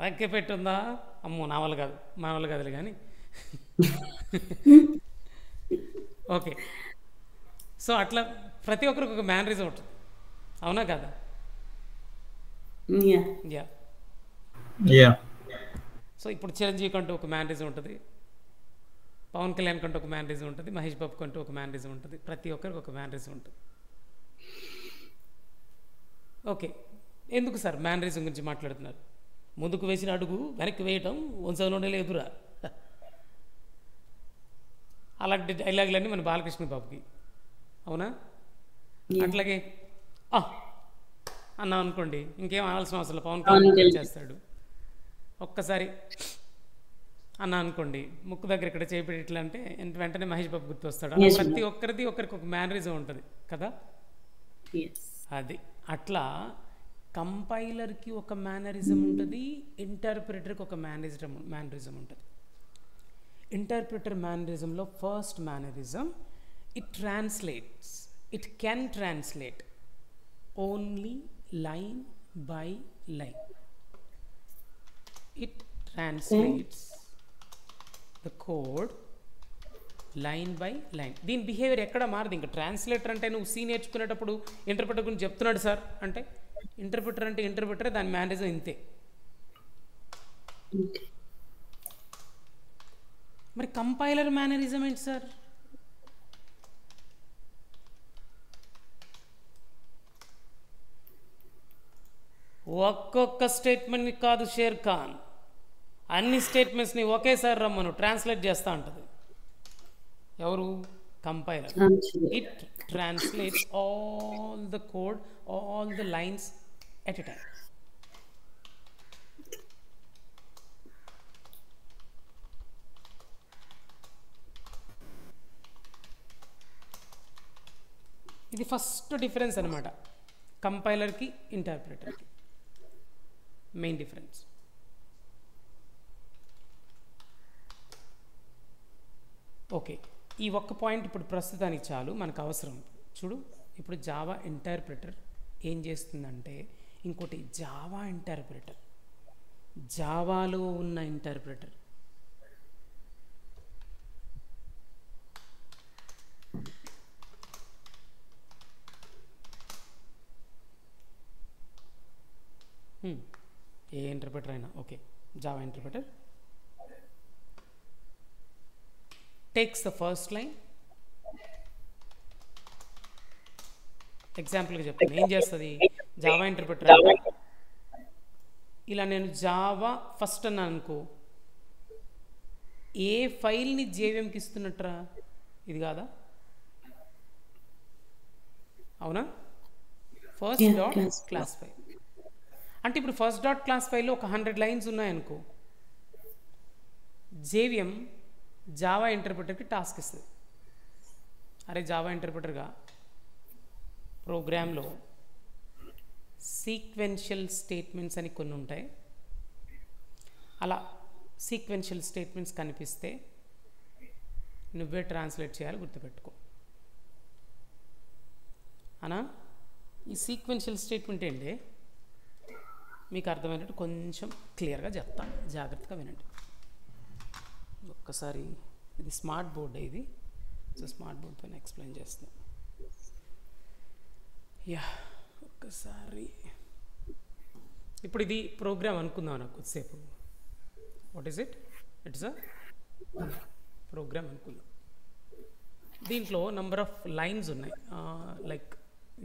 వాక్య పెట్టుందా? అమ్మో నా వల్ల కాదు, మా వల్ల కాదులే కానీ. ఓకే, సో అట్లా ప్రతి ఒక్కరికి ఒక మేనరిజం ఉంటుంది, అవునా కదా? యా. సో ఇప్పుడు చిరంజీవి కంటూ ఒక మేనరిజం ఉంటుంది, పవన్ కళ్యాణ్ కంటూ ఒక మేనరిజం ఉంటుంది, మహేష్ బాబు కంటూ ఒక మేనరిజం ఉంటుంది, ప్రతి ఒక్కరికి ఒక మేనరిజం ఉంటుంది. ఓకే, ఎందుకు సార్ మేనరిజం గురించి మాట్లాడుతున్నారు? ముందుకు వేసిన అడుగు వెనక్కి వేయటం వంశంలోనే లేదురా, అలాంటి డైలాగులన్నీ మన బాలకృష్ణ బాబుకి, అవునా? అట్లాగే అన్నాం అనుకోండి, ఇంకేం అనాల్సిన అవసరం, పవన్ కళ్యాణ్ చేస్తాడు. ఒక్కసారి అన్నా అనుకోండి, ముక్కు దగ్గర ఇక్కడ చేపెట్టి ఇట్లా అంటే వెంటనే మహేష్ బాబు గుర్తు వస్తాడు. ప్రతి ఒక్కరికి ఒక మేనరిజం ఉంటుంది కదా. అది అట్లా కంపైలర్కి ఒక మేనరిజం ఉంటుంది, ఇంటర్ప్రిటర్కి ఒక మేనరిజం ఉంటుంది. ఇంటర్ప్రిటర్ మేనరిజంలో first mannerism, it translates, it can translate only line by line. It translates the code line by line. దీని బిహేవియర్ ఎక్కడ మారదు. ఇంకా ట్రాన్స్లేటర్ అంటే నువ్వు సీ నేర్చుకునేటప్పుడు ఇంటర్ప్రిటర్ గురించి చెప్తున్నాడు సార్ అంటే, ఇంటర్ప్రిటర్ అంటే ఇంటర్ప్రిటర్, దాని మేనరిజం ఇంతే. మరి కంపైలర్ మేనరిజం ఏంటి సార్? ఒక్కొక్క స్టేట్మెంట్ని కాదు షేర్ ఖాన్, అన్ని స్టేట్మెంట్స్ని ఒకేసారి రమ్మను ట్రాన్స్లేట్ చేస్తూ ఉంటుంది. ఎవరు? compiler. Absolutely. It translates all the code, all the lines at a time. ఇది ఫస్ట్ డిఫరెన్స్ అనమాట కంపైలర్కి ఇంటర్ప్రిటర్కి మెయిన్ డిఫరెన్స్. ఓకే, ఈ ఒక్క పాయింట్ ఇప్పుడు ప్రస్తుతానికి చాలు, మనకు అవసరం. చూడు, ఇప్పుడు జావా ఇంటర్ప్రిటర్ ఏం చేస్తుందంటే, ఇంకోటి జావా ఇంటర్ప్రిటర్, జావాలో ఉన్న ఇంటర్ప్రిటర్. ఏ ఇంటర్ప్రిటర్ అయినా okay, Java interpreter takes the first line. ఎగ్జాంపుల్గా చెప్తాను ఏం చేస్తుంది జావా ఇంటర్ప్రిటర్. ఇలా నేను జావా ఫస్ట్ అన్నాను అనుకో, ఏ ఫైల్ని జేవిఎంకి ఇస్తున్నట్రా, ఇది కాదా, అవునా? ఫస్ట్ డాట్ క్లాస్ ఫైల్ అంటే ఇప్పుడు ఫస్ట్ డాట్ క్లాస్ ఫైల్లో ఒక 100 లైన్స్ ఉన్నాయనుకో, జేవిఎం జావా ఇంటర్ప్రిటర్కి టాస్క్ ఇస్తుంది. అరే జావా ఇంటర్ప్రిటర్గా ప్రోగ్రాంలో సీక్వెన్షియల్ స్టేట్మెంట్స్ అని కొన్ని ఉంటాయి, అలా సీక్వెన్షియల్ స్టేట్మెంట్స్ కనిపిస్తే నువ్వే ట్రాన్స్లేట్ చేయాలి, గుర్తుపెట్టుకో. అనా ఈ సీక్వెన్షియల్ స్టేట్మెంట్ ఏంటి మీకు అర్థమైనట్టు కొంచెం క్లియర్గా చెప్తాను, జాగ్రత్తగా వినండి. ఒక్కసారి ఇది స్మార్ట్ బోర్డ్, ఇది సో స్మార్ట్ బోర్డ్ పైన ఎక్స్ప్లెయిన్ చేస్తాను. యా ఒక్కసారి ఇప్పుడు ఇది ప్రోగ్రామ్ అనుకుందాం నాకు కొద్దిసేపు. What is it? It's a program అనుకుందాం. దీంట్లో నంబర్ ఆఫ్ లైన్స్ ఉన్నాయి, లైక్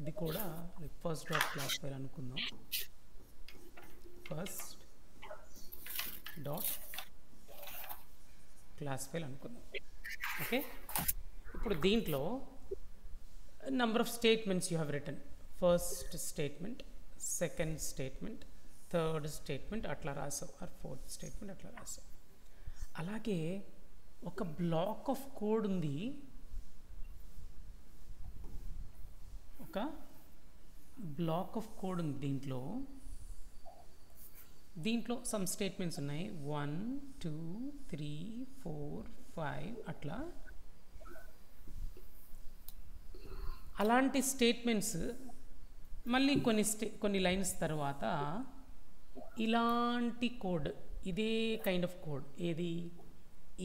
ఇది కూడా like first dot class file అనుకుందాం. ఫస్ట్ డాట్ క్లాస్ ఫైల్ అనుకుందాం. ఓకే, ఇప్పుడు దీంట్లో number of statements you have written. First statement, second statement, third statement అట్లా రాసావు, ఆర్ ఫోర్త్ స్టేట్మెంట్ అట్లా రాసావు. అలాగే ఒక బ్లాక్ ఆఫ్ కోడ్ ఉంది, ఒక బ్లాక్ ఆఫ్ కోడ్ ఉంది దీంట్లో సమ్ స్టేట్మెంట్స్ ఉన్నాయి 1 2 3 4 5 అట్లా. అలాంటి స్టేట్మెంట్స్ మళ్ళీ కొన్ని లైన్స్ తర్వాత ఇలాంటి కోడ్, ఇదే కైండ్ ఆఫ్ కోడ్, ఏది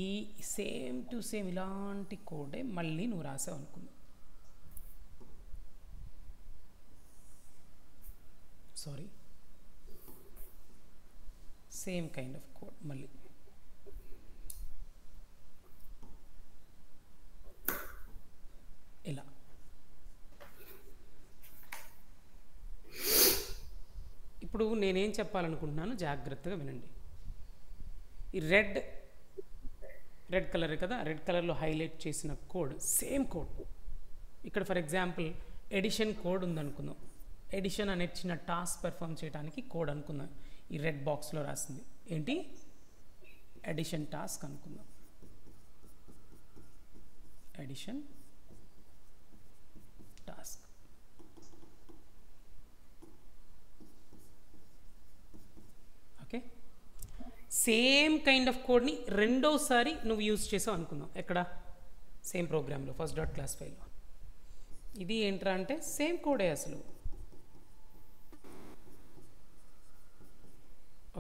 ఈ సేమ్ టు సేమ్ ఇలాంటి కోడే మళ్ళీ నువ్వు రాసావు అనుకుందాం. Sorry, same kind of code మళ్ళీ ఇలా. ఇప్పుడు నేనేం చెప్పాలనుకుంటున్నాను జాగ్రత్తగా వినండి. ఈ రెడ్ కలర్ కదా, రెడ్ కలర్లో హైలైట్ చేసిన కోడ్ సేమ్ కోడ్ ఇక్కడ ఫర్ ఎగ్జాంపుల్ ఎడిషన్ కోడ్ ఉందనుకుందాం. ఎడిషన్ అనే చిన్న టాస్క్ పెర్ఫామ్ చేయడానికి కోడ్ అనుకుందాం. ఈ రెడ్ బాక్స్లో రాసింది ఏంటి? ఎడిషన్ టాస్క్ అనుకుందాం. Addition task. Okay, same kind of కోడ్ని రెండోసారి నువ్వు యూజ్ చేసావు అనుకుందాం. ఎక్కడ? సేమ్ ప్రోగ్రాంలో ఫస్ట్ డాట్ క్లాస్ ఫైల్లో. ఇది ఏంట్రా అంటే సేమ్ కోడే అసలు.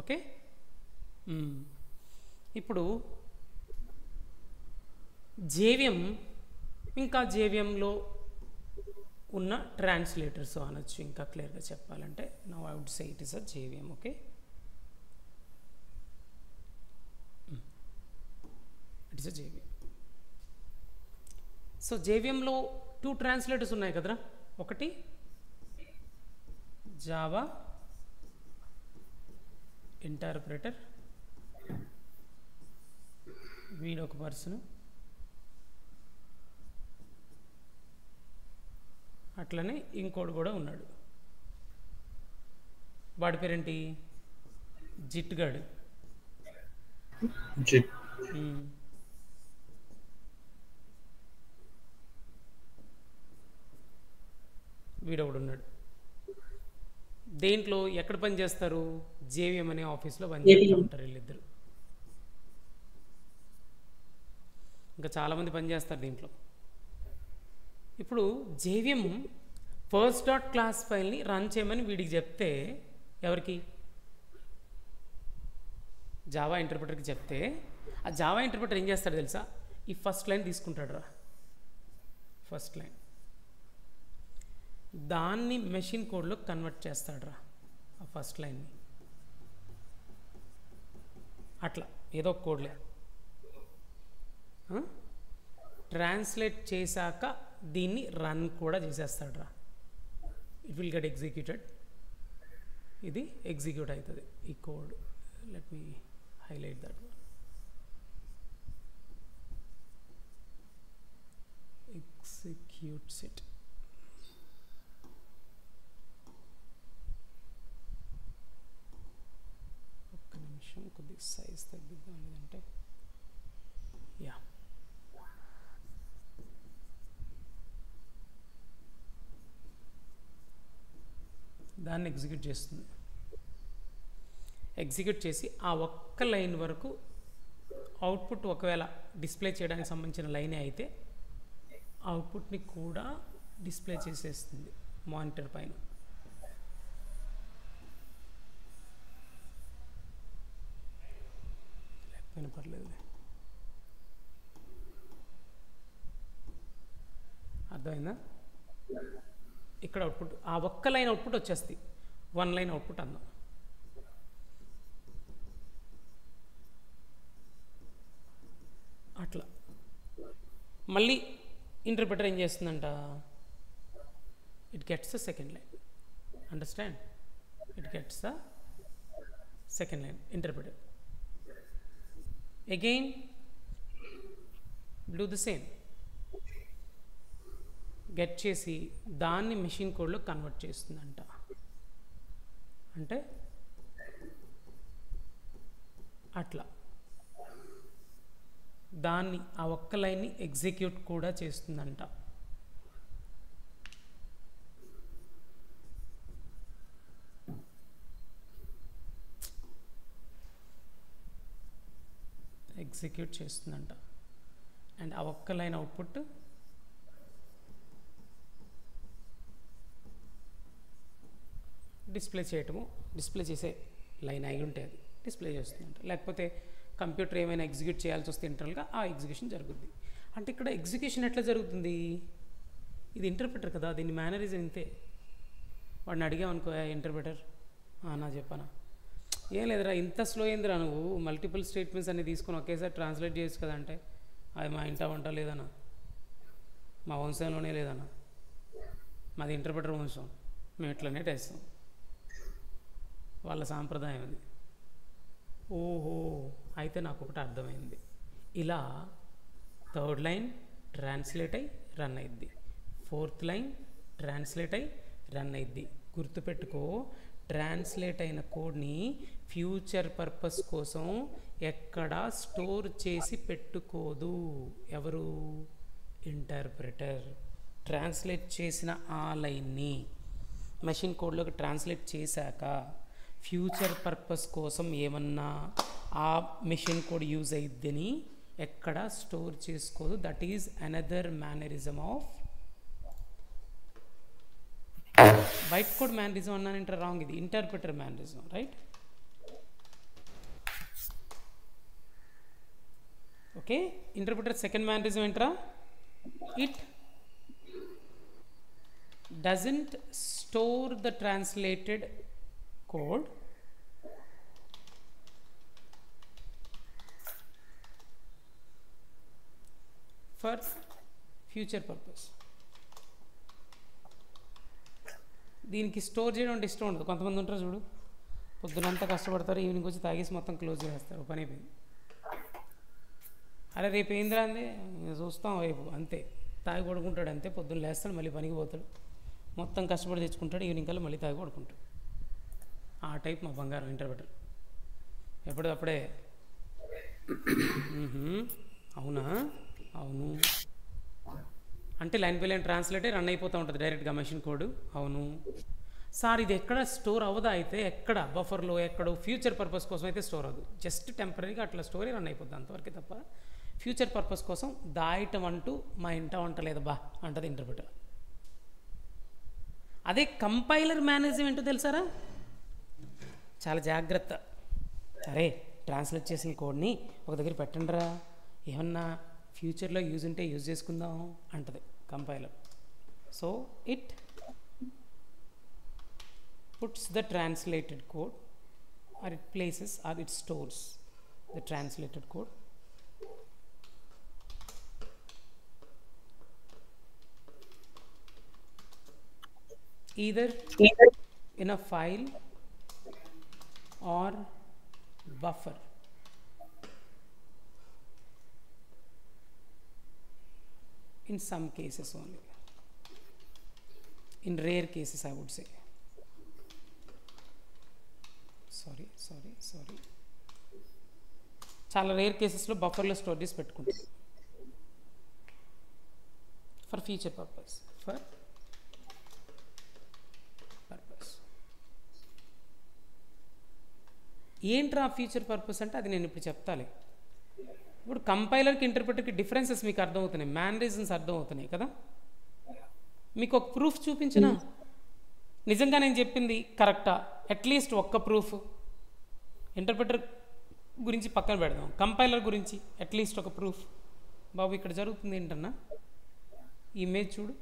ఓకే, ఇప్పుడు జేవిఎం ఇంకా జేవిఎంలో ఉన్న ట్రాన్స్లేటర్స్ అనొచ్చు, ఇంకా క్లియర్గా చెప్పాలంటే now I would say it is a JVM. Okay, it is a JVM. So జేవిఎంలో 2 ట్రాన్స్లేటర్స్ ఉన్నాయి కదరా. ఒకటి జావా ఇంటర్ప్రిటర్, వీడొక పర్సన్. అట్లనే ఇంకోడు కూడా ఉన్నాడు, వాడి పేరేంటి, జిట్ గాడు. జిట్. వీడొకడు ఉన్నాడు. దేంట్లో ఎక్కడ పని చేస్తారు, జేవిఎం అనే ఆఫీస్లో పని చేస్తూ ఉంటారు వీళ్ళిద్దరు. ఇంకా చాలామంది పనిచేస్తారు దీంట్లో. ఇప్పుడు జేవిఎం ఫస్ట్ డాట్ క్లాస్ ఫైల్ని రన్ చేయమని వీడికి చెప్తే, ఎవరికి, జావా ఇంటర్ప్రిటర్కి చెప్తే, ఆ జావా ఇంటర్ప్రిటర్ ఏం చేస్తాడు తెలుసా, ఈ ఫస్ట్ లైన్ తీసుకుంటాడు రా, ఫస్ట్ లైన్, దాన్ని మెషిన్ కోడ్లో కన్వర్ట్ చేస్తాడు రా, ఆ ఫస్ట్ లైన్ని. అట్లా ఏదో ఒక కోడ్లే ట్రాన్స్లేట్ చేశాక దీన్ని రన్ కూడా చేసేస్తాడు రా. ఇట్ విల్ గెట్ ఎగ్జిక్యూటెడ్, ఇది ఎగ్జిక్యూట్ అవుతుంది ఈ code. Let me highlight that one. Executes it. ఒక్క నిమిషం, కొద్దిగా సైజ్ తగ్గిద్దాం, లేదంటే యా. దాన్ని ఎగ్జిక్యూట్ చేస్తుంది. ఎగ్జిక్యూట్ చేసి ఆ ఒక్క లైన్ వరకు అవుట్పుట్ ఒకవేళ డిస్ప్లే చేయడానికి సంబంధించిన లైనే అయితే అవుట్పుట్ని కూడా డిస్ప్లే చేసేస్తుంది మానిటర్ పైన. లేకపోయినా పర్లేదు, అర్థమైందా. ఇక్కడ అవుట్పుట్ ఆ ఒక్క లైన్ అవుట్పుట్ వచ్చేస్తుంది, వన్ లైన్ అవుట్పుట్ అందాం. అట్లా మళ్ళీ ఇంటర్ప్రిటర్ ఏం చేస్తుందంట, it gets the second line, understand, it gets the second line interpreter. Again do the same, get చేసి దాన్ని మెషిన్ కోడ్లో కన్వర్ట్ చేస్తుందంట. అంటే అట్లా దాన్ని ఆ ఒక్క లైన్ని ఎగ్జిక్యూట్ కూడా చేస్తుందంట. ఎగ్జిక్యూట్ చేస్తుందంట. అండ్ ఆ ఒక్క లైన్ అవుట్పుట్ డిస్ప్లే చేయటము, డిస్ప్లే చేసే లైన్ అయి ఉంటే అది డిస్ప్లే చేస్తుందంట. లేకపోతే కంప్యూటర్ ఏమైనా ఎగ్జిక్యూట్ చేయాల్సి వస్తే ఇంటర్నల్గా ఆ ఎగ్జిక్యూషన్ జరుగుద్ది. అంటే ఇక్కడ ఎగ్జిక్యూషన్ ఎట్లా జరుగుతుంది, ఇది ఇంటర్ప్రిటర్ కదా, దీన్ని మేనరిజం ఇంతే. వాడిని అడిగామనుకో, ఇంటర్ప్రిటర్ నా చెప్పానా, ఏం లేదురా ఇంత స్లో అయిందిరా, నువ్వు మల్టిపుల్ స్టేట్మెంట్స్ అన్ని తీసుకొని ఒకేసారి ట్రాన్స్లేట్ చేయొచ్చు కదా అంటే, అది మా ఇంట వంట లేదన్నా, మా వంశంలోనే లేదన్నా, మాది ఇంటర్ప్రిటర్ వంశం, మేము ఇట్లనే చేస్తాం, వాళ్ళ సాంప్రదాయం అది. ఓహో, అయితే నాకు ఒకటి అర్థమైంది. ఇలా థర్డ్ లైన్ ట్రాన్స్లేట్ అయ్యి రన్ అయ్యిద్ది, ఫోర్త్ లైన్ ట్రాన్స్లేట్ అయ్యి రన్ అయ్యిద్ది. గుర్తుపెట్టుకో, ట్రాన్స్లేట్ అయిన కోడ్ని ఫ్యూచర్ పర్పస్ కోసం ఎక్కడా స్టోర్ చేసి పెట్టుకోదు ఎవరు, ఇంటర్ప్రిటర్. ట్రాన్స్లేట్ చేసిన ఆ లైన్ని మెషిన్ కోడ్లోకి ట్రాన్స్లేట్ చేశాక ఫ్యూచర్ పర్పస్ కోసం ఏమన్నా ఆ మెషిన్ కోడ్ యూజ్ అయిద్దని ఎక్కడ స్టోర్ చేసుకోదు. That is another mannerism of byte code mannerism అన్నానంటే రాంగ్, ఇది interpreter mannerism, right? Okay, interpreter second mannerism ఏంట్రా, it doesn't store the translated code for future purpose. దీనికి స్టోర్ చేయడం అంటే ఇష్టం ఉండదు. కొంతమంది ఉంటారు చూడు, పొద్దునంతా కష్టపడతారు, ఈవినింగ్ వచ్చి తాగేసి మొత్తం క్లోజ్ చేస్తారు, పని అయిపోయింది. అరే రేపు ఏందిరా అంది చూస్తాం రేపు, అంతే తాగి పడుకుంటాడు, అంతే పొద్దున్న లేస్తాడు, మళ్ళీ పనికి పోతాడు, మొత్తం కష్టపడి తెచ్చుకుంటాడు, ఈవినింగ్ కల్లా మళ్ళీ తాగి పడుకుంటాడు. ఆ టైప్ మా బంగారం ఇంటర్ప్రెటర్. ఎప్పుడప్పుడే అవునా అవును అంటే లైన్ బై లైన్ ట్రాన్స్లేటే రన్ అయిపోతూ ఉంటుంది డైరెక్ట్గా మెషిన్ కోడ్. అవును సార్ ఇది ఎక్కడ స్టోర్ అవ్వదా, అయితే ఎక్కడ బఫర్లో ఎక్కడో ఫ్యూచర్ పర్పస్ కోసం అయితే స్టోర్ అవ్వదు, జస్ట్ టెంపరీగా అట్లా స్టోరీ రన్ అయిపోద్ది అంతవరకే తప్ప ఫ్యూచర్ పర్పస్ కోసం దాయటం అంటూ మా ఇంట వంటలేదు బా అంటది ఇంటర్ప్రెటర్. అదే కంపైలర్ మేనేజ్మెంట్ ఏంటో తెలుసారా, చాలా జాగ్రత్త. అరే ట్రాన్స్లేట్ చేసిన కోడ్ని ఒక దగ్గర పెట్టండిరా, ఏమన్నా ఫ్యూచర్లో యూజ్ ఉంటే యూజ్ చేసుకుందాం అంటది compiler. So it puts the translated code, or it places or it stores the translated code either in a file or buffer. In some cases only, in rare cases I would say. Sorry చాలా రేర్ కేసెస్లో బఫర్లో స్టోర్ చేసి పెట్టుకుంటాం ఫర్ ఫ్యూచర్ పర్పస్. ఏంట్రా ఫ్యూచర్ పర్పస్ అంటే అది నేను ఇప్పుడు చెప్తాలే. ఇప్పుడు కంపైలర్కి ఇంటర్ప్రెటర్కి డిఫరెన్సెస్ మీకు అర్థమవుతున్నాయి, మేనరిజమ్స్ అర్థమవుతున్నాయి కదా. మీకు ఒక ప్రూఫ్ చూపించినా నిజంగా నేను చెప్పింది కరెక్టా, అట్లీస్ట్ ఒక్క ప్రూఫ్. ఇంటర్ప్రెటర్ గురించి పక్కన పెడదాం, కంపైలర్ గురించి అట్లీస్ట్ ఒక ప్రూఫ్. బాబు ఇక్కడ జరుగుతుంది ఏంటన్నా, ఈ ఇమేజ్ చూడు,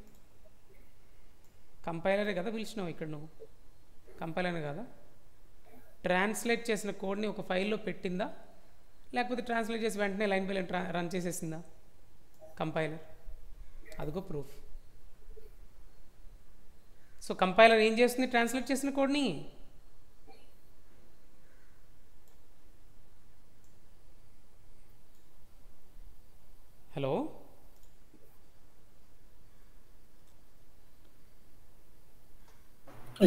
కంపైలరే కదా పిలిచినావు ఇక్కడ, నువ్వు కంపైలరే కదా. ట్రాన్స్లేట్ చేసిన కోడ్ని ఒక ఫైల్లో పెట్టిందా, లేకపోతే ట్రాన్స్లేట్ చేసి వెంటనే లైన్ బై లైన్ రన్ చేసేసిందా కంపైలర్? అదిగో ప్రూఫ్. సో కంపైలర్ ఏం చేస్తుంది, ట్రాన్స్లేట్ చేసిన కోడ్ని hello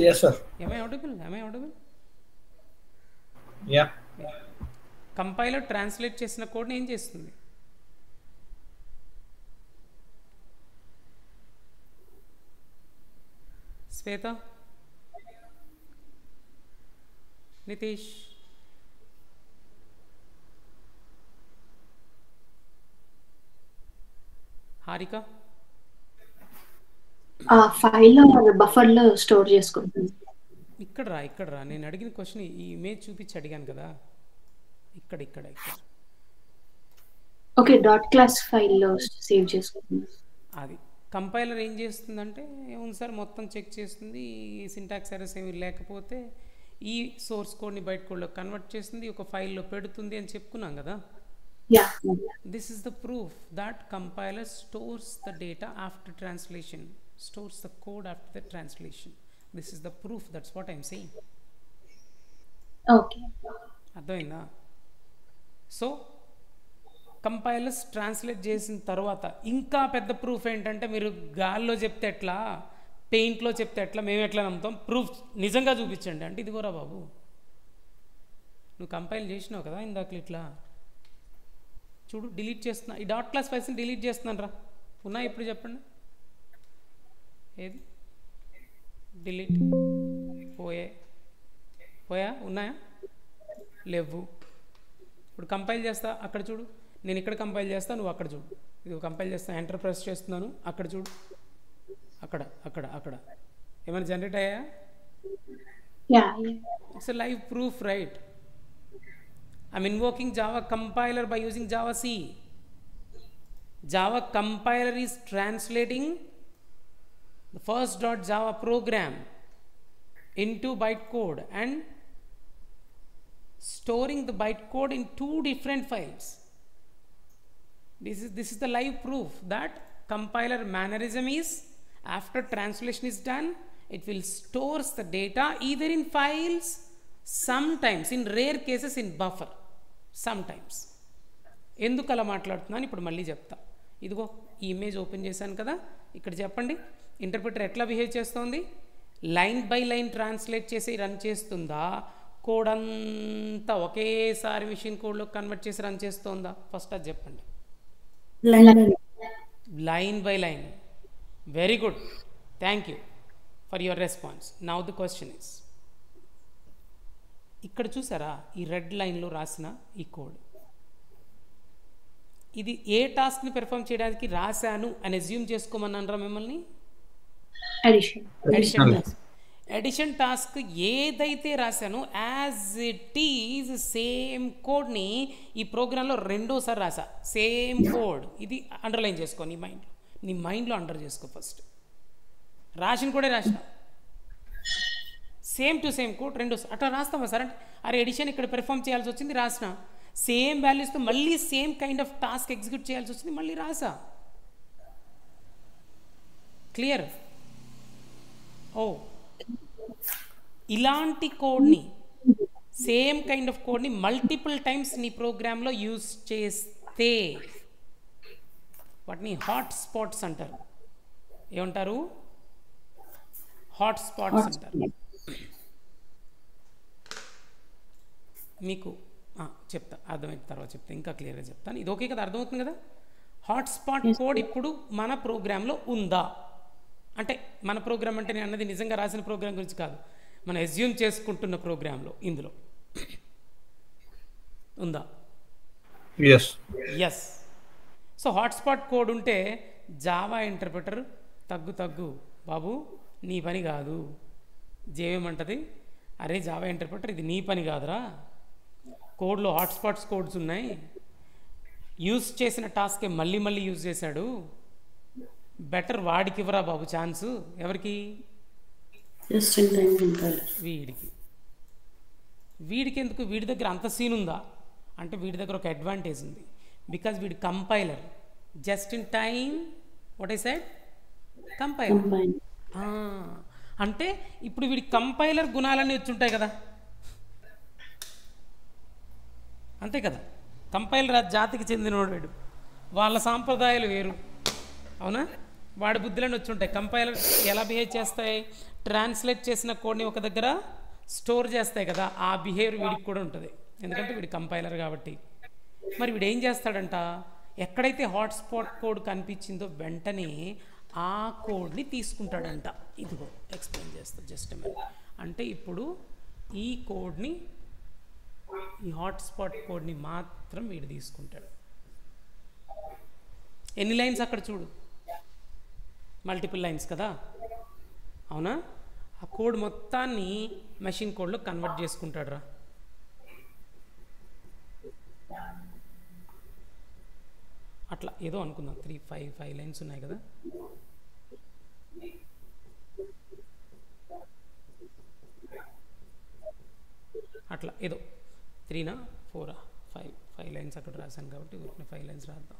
yes sir, am I audible yeah, compiler translate చేసిన కోడ్ని ఏం చేస్తుంది, శ్వేత, నితీష్, హారిక, ఫైల్ బఫర్లో స్టోర్ చేసుకుంటుంది. ఇక్కడ రా నేను అడిగిన క్వశ్చన్ ఈ ఇమేజ్ చూపించి అడిగాను కదా, ఇక్కడ ఓకే, డాట్ క్లాస్ ఫైల్లో సేవ్ చేసుకుంటుంది. అది కంపైలర్ ఏం చేస్తుందంటే, ఏముంది సార్ మొత్తం చెక్ చేస్తుంది, సింటాక్స్ ఎర్రర్స్ ఏమి లేకపోతే ఈ సోర్స్ కోడ్ని బయట కోడ్లో కన్వర్ట్ చేస్తుంది, ఒక ఫైల్లో పెడుతుంది అని చెప్పుకున్నాం కదా. This is the proof that compiler stores the data after translation, stores the code after the translation. This is the proof, that's what I'm saying. Okay, అర్థమైందా? సో కంపైలర్స్ ట్రాన్స్లేట్ చేసిన తర్వాత ఇంకా పెద్ద ప్రూఫ్ ఏంటంటే, మీరు గాల్లో చెప్తే ఎట్లా, పెయింట్లో చెప్తే ఎట్లా, మేము ఎట్లా నమ్ముతాం, ప్రూఫ్ నిజంగా చూపించండి అంటే ఇదిగోరా బాబు, నువ్వు కంపైల్ చేసినావు కదా ఇందాక, ఇట్లా చూడు డిలీట్ చేస్తున్నా, ఈ డాట్ క్లాస్ ఫైల్స్ని డిలీట్ చేస్తున్నాను రా, ఉన్నా ఇప్పుడు చెప్పండి, ఏది డిలీట్ పోయా ఉన్నాయా లేవు. ఇప్పుడు కంపైల్ చేస్తా, అక్కడ చూడు, నేను ఇక్కడ కంపైల్ చేస్తా, నువ్వు అక్కడ చూడు, ఇది కంపైల్ చేస్తా, ఎంటర్ ప్రెస్ చేస్తున్నాను, అక్కడ చూడు, అక్కడ ఏమైనా జనరేట్ అయ్యా? It's a live proof, right? I'm invoking Java compiler by using Java C. Java compiler is translating the first .java program into bytecode and storing the bytecode in two different files. This is the live proof that compiler mannerism is, after translation is done, it will stores the data either in files, sometimes in rare cases in buffer, sometimes. ఎందుకు అలా మాట్లాడుతున్నాను ఇప్పుడు మళ్ళీ చెప్తా. ఇదిగో ఈ ఇమేజ్ ఓపెన్ చేశాను కదా, ఇక్కడ చెప్పండి ఇంటర్ప్రిటర్ ఎట్లా బిహేవ్ చేస్తోంది, లైన్ బై లైన్ ట్రాన్స్లేట్ చేసి రన్ చేస్తుందా, కోడ్ అంతా ఒకేసారి మిషన్ కోడ్లో కన్వర్ట్ చేసి రన్ చేస్తుందా, ఫస్ట్ అది చెప్పండి. Line by line. Very good, thank you for your response. Now the question is, ఇక్కడ చూసారా ఈ రెడ్ లైన్లో రాసిన ఈ కోడ్, ఇది ఏ టాస్క్ని పెర్ఫామ్ చేయడానికి రాశాను అని అజ్యూమ్ చేసుకోమన్నారా మిమ్మల్ని? ఎడిషన్ టాస్క్ ఏదైతే రాశానో యాజ్ ఇట్ ఈజ్ సేమ్ కోడ్ని ఈ ప్రోగ్రాంలో రెండోసారి రాసా, సేమ్ కోడ్. ఇది అండర్లైన్ చేసుకో నీ మైండ్లో అండర్ చేసుకో. ఫస్ట్ రాసిన కోడే రాసిన, సేమ్ టు సేమ్ కోడ్ రెండోసారి అట్లా రాస్తామా సార్ అంటే, అరే ఎడిషన్ ఇక్కడ పెర్ఫామ్ చేయాల్సి వచ్చింది రాసిన, సేమ్ వాల్యూస్తో మళ్ళీ same kind of task execute చేయాల్సి వచ్చింది మళ్ళీ రాసా. క్లియర్? ఓ, ఇలాంటి కోడ్ని సేమ్ కైండ్ ఆఫ్ కోడ్ని మల్టిపుల్ టైమ్స్ నీ ప్రోగ్రాంలో యూజ్ చేస్తే వాటిని హాట్ స్పాట్స్ అంటారు. ఏమంటారు? హాట్ స్పాట్స్ అంటారు. మీకు చెప్తా, అర్థమైన తర్వాత చెప్తా, ఇంకా క్లియర్గా చెప్తాను. ఇది ఓకే కదా, అర్థమవుతుంది కదా? హాట్స్పాట్ కోడ్ ఇప్పుడు మన ప్రోగ్రాంలో ఉందా అంటే, మన ప్రోగ్రామ్ అంటే నేను అన్నది నిజంగా రాసిన ప్రోగ్రామ్ గురించి కాదు, మనం అజ్యూమ్ చేసుకుంటున్న ప్రోగ్రాంలో ఇందులో ఉందా? ఎస్. సో హాట్స్పాట్ కోడ్ ఉంటే జావా ఇంటర్ప్రిటర్ తగ్గు బాబు నీ పని కాదు, జేవేమంటది, అరే జావా ఇంటర్ప్రిటర్ ఇది నీ పని కాదురా, కోడ్లో హాట్స్పాట్స్ కోడ్స్ ఉన్నాయి, యూజ్ చేసిన టాస్కే మళ్ళీ మళ్ళీ యూజ్ చేశాడు, బెటర్ వాడికి ఇవ్వరా బాబు ఛాన్సు. ఎవరికి? వీడికి ఎందుకు? వీడి దగ్గర అంత సీన్ ఉందా అంటే, వీడి దగ్గర ఒక అడ్వాంటేజ్ ఉంది. బికాజ్ వీడి compiler just in time, what I said, compiler. అంటే ఇప్పుడు వీడి కంపైలర్ గుణాలన్నీ వచ్చుంటాయి కదా, అంతే కదా? కంపైలర్ జాతికి చెందినవాడు వీడు, వాళ్ళ సాంప్రదాయాలు వేరు, అవునా? వాడి బుద్ధులన్నీ వచ్చి ఉంటాయి. కంపైలర్ ఎలా బిహేవ్ చేస్తాయి, ట్రాన్స్లేట్ చేసిన కోడ్ని ఒక దగ్గర స్టోర్ చేస్తాయి కదా, ఆ బిహేవియర్ వీడికి కూడా ఉంటుంది, ఎందుకంటే వీడి కంపైలర్ కాబట్టి. మరి వీడు ఏం చేస్తాడంట, ఎక్కడైతే హాట్స్పాట్ కోడ్ కనిపించిందో వెంటనే ఆ కోడ్ని తీసుకుంటాడంట. ఇదిగో ఎక్స్ప్లెయిన్ చేస్తా జస్ట్ అంటే, ఇప్పుడు ఈ కోడ్ని, ఈ హాట్స్పాట్ కోడ్ని మాత్రం వీడు తీసుకుంటాడు. ఎన్ని లైన్స్ అక్కడ చూడు, మల్టిపుల్ లైన్స్ కదా, అవునా? ఆ కోడ్ మొత్తాన్ని మెషిన్ కోడ్లో కన్వర్ట్ చేసుకుంటాడు రా. అట్లా ఏదో అనుకుందాం, 5 లైన్స్ ఉన్నాయి కదా, అట్లా ఏదో 3 4 5 లైన్స్ అక్కడ రాశాను కాబట్టి ఊరికే 5 లైన్స్ రాద్దాం.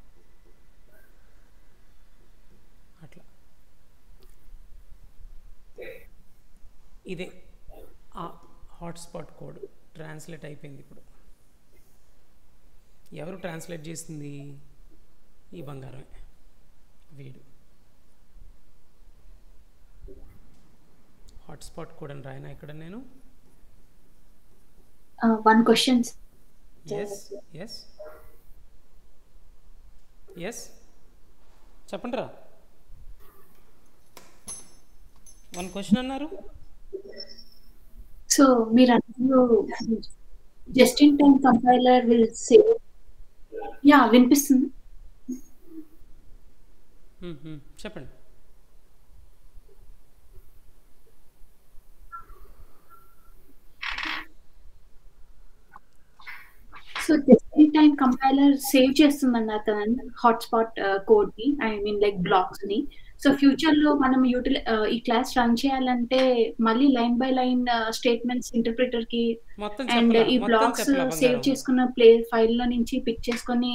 అట్లా ఇదే ఆ హాట్స్పాట్ కోడ్ ట్రాన్స్లేట్ అయిపోయింది. ఇప్పుడు ఎవరు ట్రాన్స్లేట్ చేస్తుంది? ఈ బంగారమే, వీడు. హాట్స్పాట్ కోడ్ అని రాయనా ఇక్కడ నేను? one question. yes చెప్పండి రా. 1 క్వశ్చన్ అన్నారు. సో మీరు అన్నారు just in time compiler will save. Yeah, వినిపిస్తుంది. చెప్పండి. So just in time compiler save చేస్తుందన్నారు కదండి హాట్స్పాట్ కోడ్ ని, ఐ మీన్ లైక్ బ్లాక్స్ ని. సో ఫ్యూచర్ లో మనం ఈ క్లాస్ రన్ చేయాలంటే మళ్ళీ line by line statements interpreter కి అండ్ ఈ బ్లాక్స్ సేవ్ చేసుకున్న ఫైల్ లో నుంచి పిక్ చేసుకొని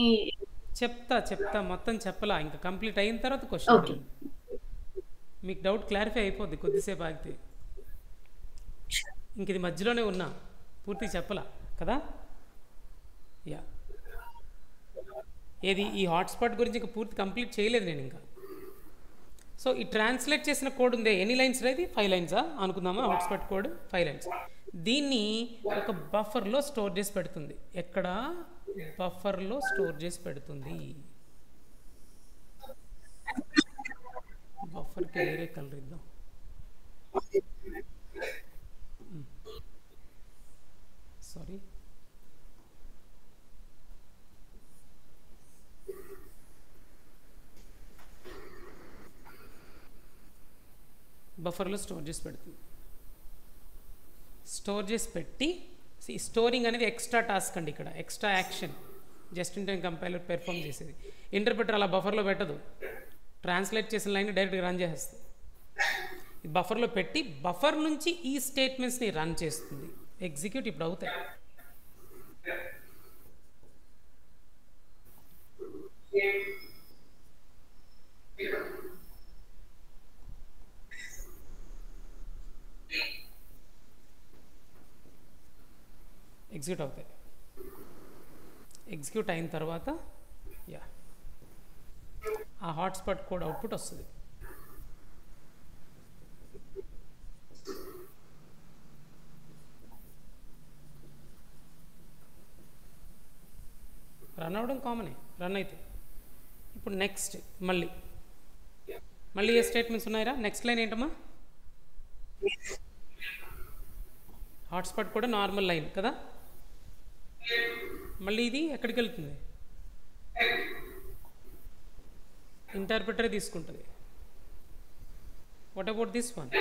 చెప్తా మొత్తం చెప్పలా, ఇంకా కంప్లీట్ అయిన తర్వాత క్వశ్చన్ మీకు డౌట్ క్లారిఫై అయిపోద్ది కొద్దిసేపు ఆగితే. ఇంక ఇది మధ్యలోనే ఉన్నా, పూర్తి చెప్పలా కదా. ఏది ఈ హాట్స్పాట్ గురించి ఇంకా పూర్తి కంప్లీట్ చేయలేదు నేను ఇంకా. సో ఈ ట్రాన్స్లేట్ చేసిన కోడ్ ఉందే, ఎన్ని లైన్స్ రేది? 5 లైన్సా అనుకుందామా? Hotspot code 5 lines. దీన్ని ఒక బఫర్లో స్టోర్ చేసి పెడుతుంది. ఎక్కడ? బఫర్లో స్టోర్ చేసి పెడుతుంది. బఫర్కి వేరే కలర్ ఇద్దాం. సారీ, బఫర్లో స్టోర్ చేసి పెడుతుంది. స్టోర్ చేసి పెట్టి, స్టోరింగ్ అనేది ఎక్స్ట్రా టాస్క్ అండి, ఇక్కడ extra action just in time compiler perform చేసేది. ఇంటర్ప్రిటర్ అలా బఫర్లో పెట్టదు, ట్రాన్స్లేట్ చేసిన లైన్ డైరెక్ట్గా రన్ చేసేస్తుంది. ఈ బఫర్లో పెట్టి బఫర్ నుంచి ఈ స్టేట్మెంట్స్ని రన్ చేస్తుంది. ఎగ్జిక్యూట్ ఇప్పుడు అవుతాయి. ఎగ్జిక్యూట్ అవుతాయి. ఎగ్జిక్యూట్ అయిన తర్వాత ఆ హాట్స్పాట్ కోడ్ అవుట్పుట్ వస్తుంది. రన్ అవ్వడం కామనే, రన్ అయితే. ఇప్పుడు నెక్స్ట్ మళ్ళీ ఏ స్టేట్మెంట్స్ ఉన్నాయిరా? నెక్స్ట్ లైన్ ఏంటమ్మా? హాట్స్పాట్ కూడా నార్మల్ లైన్ కదా. మళ్ళీ ఇది ఎక్కడికి వెళ్తుంది? ఇంటర్ప్రిటర్ తీసుకుంటుంది. What about this one?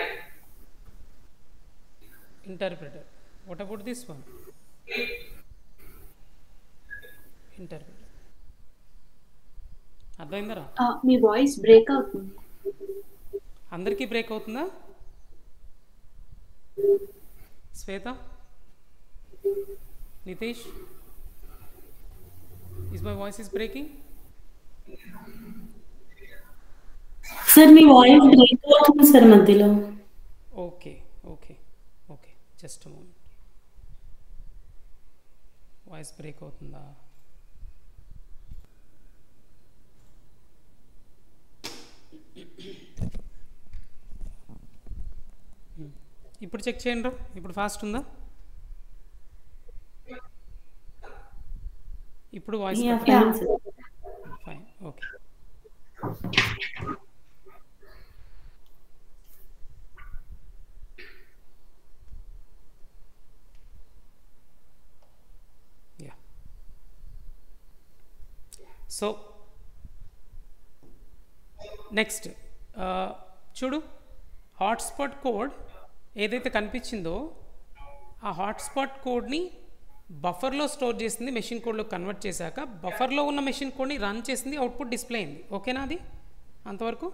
Interpreter. What about this one? Interpreter. అర్థమైందరా? మీ వాయిస్ బ్రేక్ అవుతుంది. అందరికీ బ్రేక్ అవుతుందా? Shweta, Nitesh, is my voice is breaking? Sir మీ వాయిస్ బ్రేక్ అవుతుంది సార్ మధ్యలో. Okay, just moment. Voice break అవుతుందా? ఇప్పుడు చెక్ చేయండి రా. ఇప్పుడు ఫాస్ట్ ఉందా? ఇప్పుడు voice fine. Okay, so next చూడు, హాట్స్పాట్ కోడ్ ఏదైతే కనిపించిందో ఆ హాట్స్పాట్ కోడ్ని బఫర్లో స్టోర్ చేసింది, మెషిన్ కోడ్లో కన్వర్ట్ చేశాక బఫర్లో ఉన్న మెషిన్ కోడ్ని రన్ చేసింది, అవుట్పుట్ డిస్ప్లే అయింది. ఓకేనా? అది అంతవరకు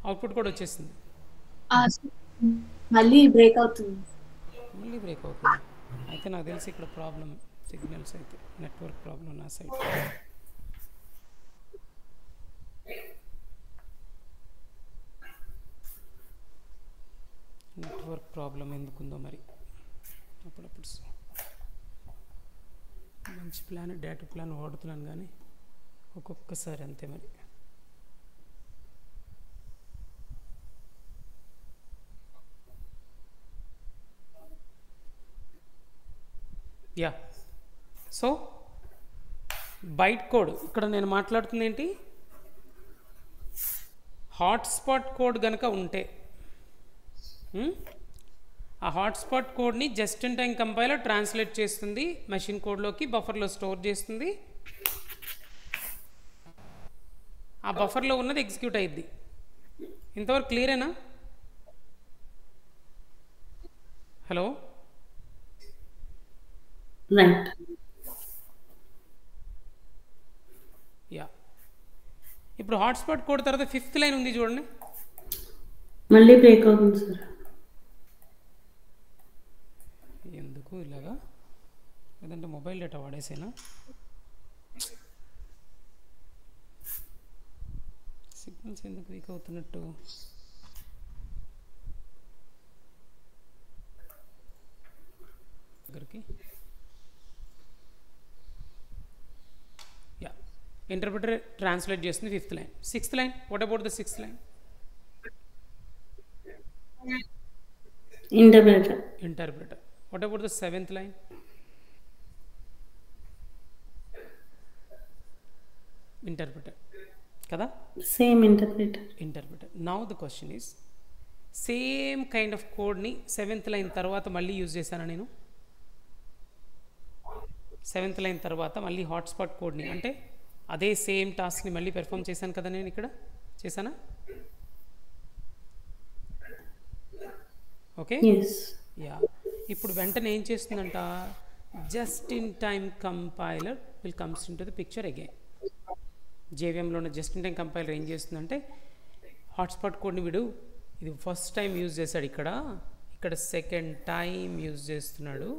అవుట్పుట్ కూడా వచ్చేసింది. మళ్ళీ బ్రేక్ అవుతుంది. అయితే నాకు తెలిసి ఇక్కడ ప్రాబ్లం సిగ్నల్స్, అయితే నెట్వర్క్ ప్రాబ్లం నా సైడ్. నెట్వర్క్ ప్రాబ్లం ఎందుకుందో మరి. అప్పుడప్పుడు మంచి ప్లాన్, డేటా ప్లాన్ వాడుతున్నాను కానీ ఒక్కొక్కసారి అంతే మరి. సో బైట్ కోడ్ ఇక్కడ నేను మాట్లాడుతుంది ఏంటి? హాట్స్పాట్ కోడ్ కనుక ఉంటే ఆ హాట్స్పాట్ కోడ్ని just in time compiler translate చేస్తుంది, మెషిన్ కోడ్లోకి బఫర్లో స్టోర్ చేస్తుంది. ఆ బఫర్లో ఉన్నది ఎగ్జిక్యూట్ అయ్యిద్ది. ఇంతవరకు క్లియరేనా? Hello, right. ఇప్పుడు హాట్స్పాట్ కోడ్ తర్వాత 5th లైన్ ఉంది చూడండి. మళ్ళీ బ్రేక్ అవుతుంది సార్. ఎందుకు ఇలాగా? లేదంటే మొబైల్ డేటా వాడేసేనా? సిగ్నల్స్ ఎందుకు వీక్ అవుతున్నట్టు? దగ్గరికి ఇంటర్ప్రిటర్ ట్రాన్స్లేట్ చేస్తుంది 5th line. 6th line, what about the 6th line? Interpreter. What about the 7th line? Interpreter కదా, same interpreter. Now the question is, same kind of కోడ్ని 7th లైన్ తర్వాత మళ్ళీ యూజ్ చేశాను నేను. 7th లైన్ తర్వాత మళ్ళీ హాట్స్పాట్ కోడ్ని, అంటే అదే సేమ్ టాస్క్ని మళ్ళీ పెర్ఫామ్ చేశాను కదా నేను ఇక్కడ, చేశానా? Okay, yeah. ఇప్పుడు వెంటనే ఏం చేస్తుందంట, just in time compiler will comes in to the picture again. జేవిఎంలో ఉన్న జస్ట్ ఇన్ టైం కంపైలర్ ఏం చేస్తుందంటే, హాట్స్పాట్ కోడ్ని వీడు ఇది ఫస్ట్ టైం యూజ్ చేశాడు, ఇక్కడ సెకండ్ టైం యూజ్ చేస్తున్నాడు,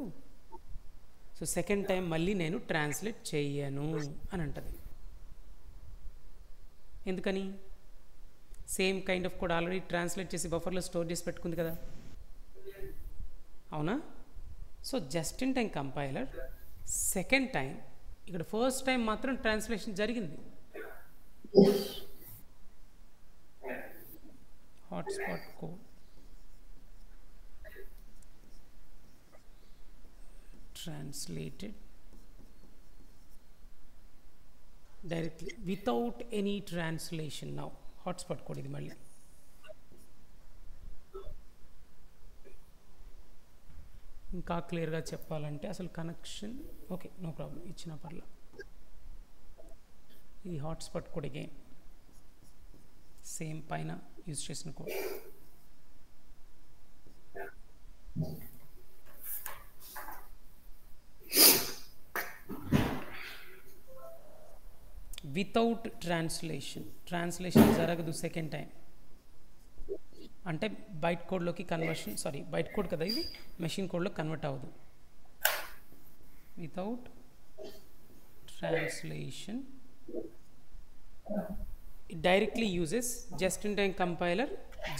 సో సెకండ్ టైం మళ్ళీ నేను ట్రాన్స్లేట్ చెయ్యను అని అంటది. ఎందుకని? Same kind of code already translate చేసి బఫర్లో స్టోర్ చేసి పెట్టుకుంది కదా, అవునా? So just in time compiler second time, ఇక్కడ ఫస్ట్ టైం మాత్రం ట్రాన్స్లేషన్ జరిగింది. Hotspot code translated directly without any translation. Now hotspot code ఇది మళ్ళీ ఇంకా క్లియర్గా చెప్పాలంటే అసలు కనెక్షన్ ఓకే, నో ప్రాబ్లం, ఇచ్చిన పర్లా. ఇది హాట్స్పాట్ కోడ్ అగైన్, సేమ్ పైన యూజ్ చేసిన కోడ్. వితౌట్ ట్రాన్స్లేషన్ జరగదు సెకండ్ టైం, అంటే బైట్ కోడ్లోకి కన్వర్షన్, సారీ బైట్ కోడ్ కదా ఇది, మెషిన్ కోడ్లో కన్వర్ట్ అవ్వదు. Without translation it directly uses just in time compiler,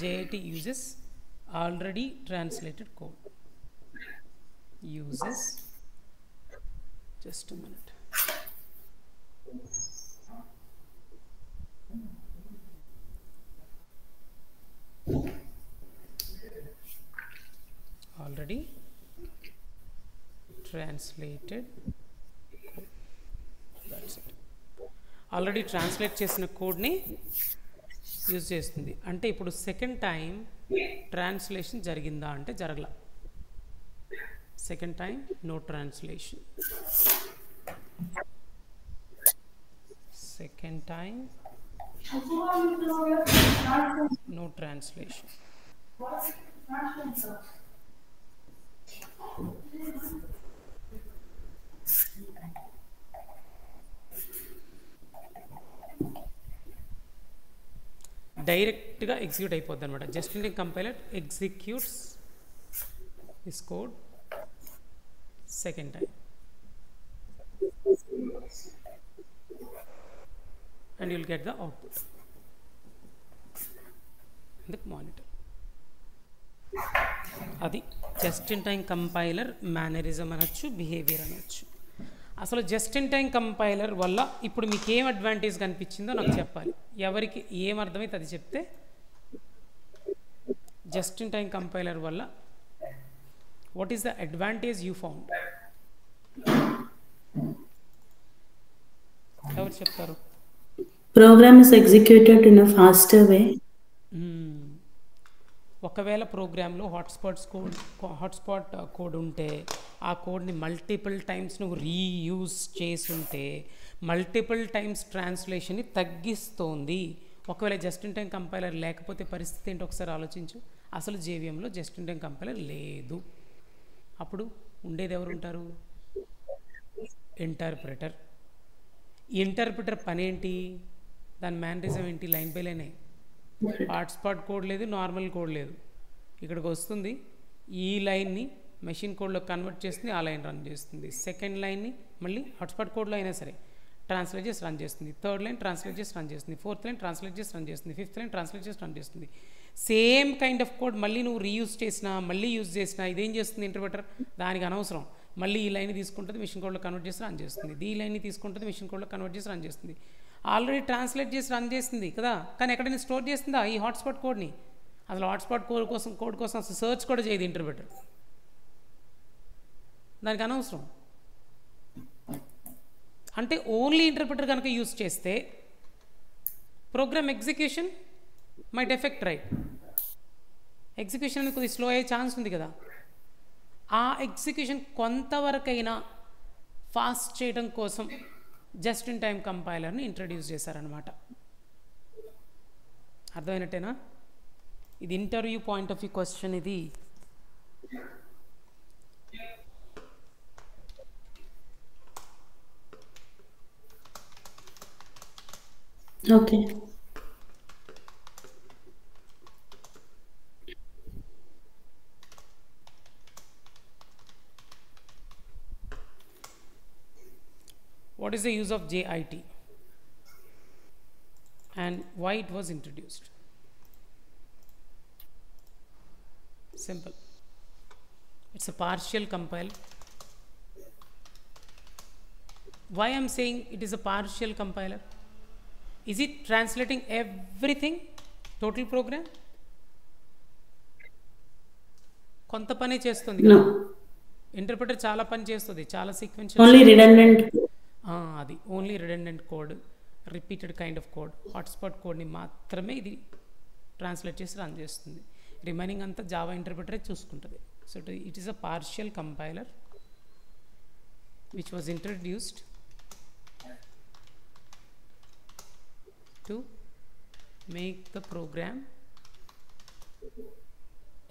JIT uses already translated code, uses, just a minute, already translated code. That's it. Already translate చేసిన కోడ్ని యూజ్ చేస్తుంది. అంటే ఇప్పుడు సెకండ్ టైం ట్రాన్స్లేషన్ జరిగిందా అంటే జరగల. Second time no translation, second time no translation. డైరెక్ట్గా ఎగ్జిక్యూట్ అయిపోద్ది అనమాట. Just in time compiler executes this code second time and you'll get the output in the monitor. అది just in time compiler mannerism అనొచ్చు, బిహేవియర్ అనొచ్చు. అసలు జస్ట్ ఇన్ టైం కంపైలర్ వల్ల ఇప్పుడు మీకు ఏం అడ్వాంటేజ్ కనిపించిందో నాకు చెప్పాలి. ఎవరికి ఏం అర్థమైతే అది చెప్తే. జస్ట్ ఇన్ టైం కంపైలర్ వల్ల what is the advantage you found? ఎవరు చెప్తారు? Program is executed in a faster way. ఒకవేళ ప్రోగ్రాంలో హాట్స్పాట్ కోడ్ ఉంటే ఆ కోడ్ని మల్టిపుల్ టైమ్స్ నువ్వు రీయూజ్ చేసుంటే మల్టిపుల్ టైమ్స్ ట్రాన్స్లేషన్ని తగ్గిస్తోంది. ఒకవేళ జస్ట్ ఇన్ టైం కంపైలర్ లేకపోతే పరిస్థితి ఏంటో ఒకసారి ఆలోచించు. అసలు జేవిఎంలో జస్ట్ ఇన్ టైం కంపైలర్ లేదు. అప్పుడు ఉండేది ఎవరు ఉంటారు? ఇంటర్ప్రిటర్. ఇంటర్ప్రిటర్ పని ఏంటి? దాని మేనరిజం ఏంటి? లైన్ బై లైనే. హాట్స్పాట్ కోడ్ లేదు, నార్మల్ కోడ్ లేదు. ఇక్కడికి వస్తుంది, ఈ లైన్ని మెషిన్ కోడ్లో కన్వర్ట్ చేస్తుంది, ఆ లైన్ రన్ చేస్తుంది. సెకండ్ లైన్ని మళ్ళీ హాట్స్పాట్ కోడ్లో అయినా సరే ట్రాన్స్లేట్ చేసి రన్ చేస్తుంది. థర్డ్ లైన్ ట్రాన్స్లేట్ చేసి రన్ చేస్తుంది. ఫోర్త్ లైన్ ట్రాన్స్లేట్ చేసి రన్ చేస్తుంది. ఫిఫ్త్ లైన్ ట్రాన్స్లేట్ చేసి రన్ చేస్తుంది. సేమ్ కైండ్ ఆఫ్ కోడ్ మళ్ళీ నువ్వు రీయూజ్ చేసినా మళ్ళీ యూజ్ చేసినా ఇదేం చేస్తుంది ఇంటర్ప్రిటర్? దానికి అనవసరం. మళ్ళీ ఈ లైన్ తీసుకుంటుంది, మిషన్ కోడ్లో కన్వర్ట్ చేసి రన్ చేస్తుంది. ఈ లైన్ని తీసుకుంటుంది, మిషన్ కోడ్లో కన్వర్ట్ చేసి రన్ చేస్తుంది. ఆల్రెడీ ట్రాన్స్లేట్ చేసి రన్ చేస్తుంది కదా, కానీ ఎక్కడైనా స్టోర్ చేస్తుందా ఈ హాట్స్పాట్ కోడ్ని? అసలు హాట్స్పాట్ కోడ్ కోసం అసలు సర్చ్ కూడా చేయదు ఇంటర్ప్రిటర్, దానికి అనవసరం. అంటే ఓన్లీ ఇంటర్ప్రిటర్ కనుక యూస్ చేస్తే program execution might effect, right? Execution అనేది కొద్దిగా స్లో అయ్యే ఛాన్స్ ఉంది కదా. ఆ ఎగ్జిక్యూషన్ కొంతవరకైనా ఫాస్ట్ చేయడం కోసం జస్ట్ ఇన్ టైం కంపైలర్ని ఇంట్రడ్యూస్ చేశారనమాట. అర్థమైనట్టేనా? ఇది interview point of view question ఇది. Okay. What is the use of JIT and why it was introduced? Simple. It's a partial compiler. Why I'm saying it is a partial compiler? Is it translating everything, total program? కొంత పని చేస్తుంది. ఇంటర్ప్రిటర్ చాలా పని చేస్తుంది, చాలా సీక్వెన్షియల్. Only redundant. అది only redundant code, repeated kind of code, hotspot కోడ్ని మాత్రమే ఇది ట్రాన్స్లేట్ చేసి రన్ చేస్తుంది. రిమైనింగ్ అంతా జావా ఇంటర్ప్రిటరే చూసుకుంటుంది. So it is a partial compiler which was introduced to make the program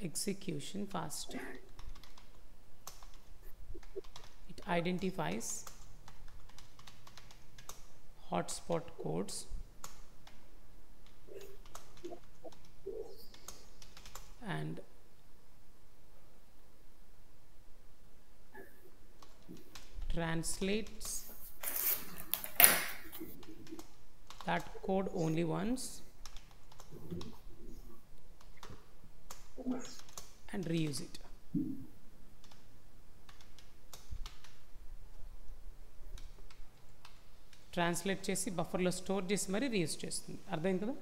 execution faster. It identifies hotspot codes and translates that code only once and reuse it. Translate చేసి బఫర్లో స్టోర్ చేసి మరీ రీయూజ్ చేస్తుంది. అర్థమైంది కదా?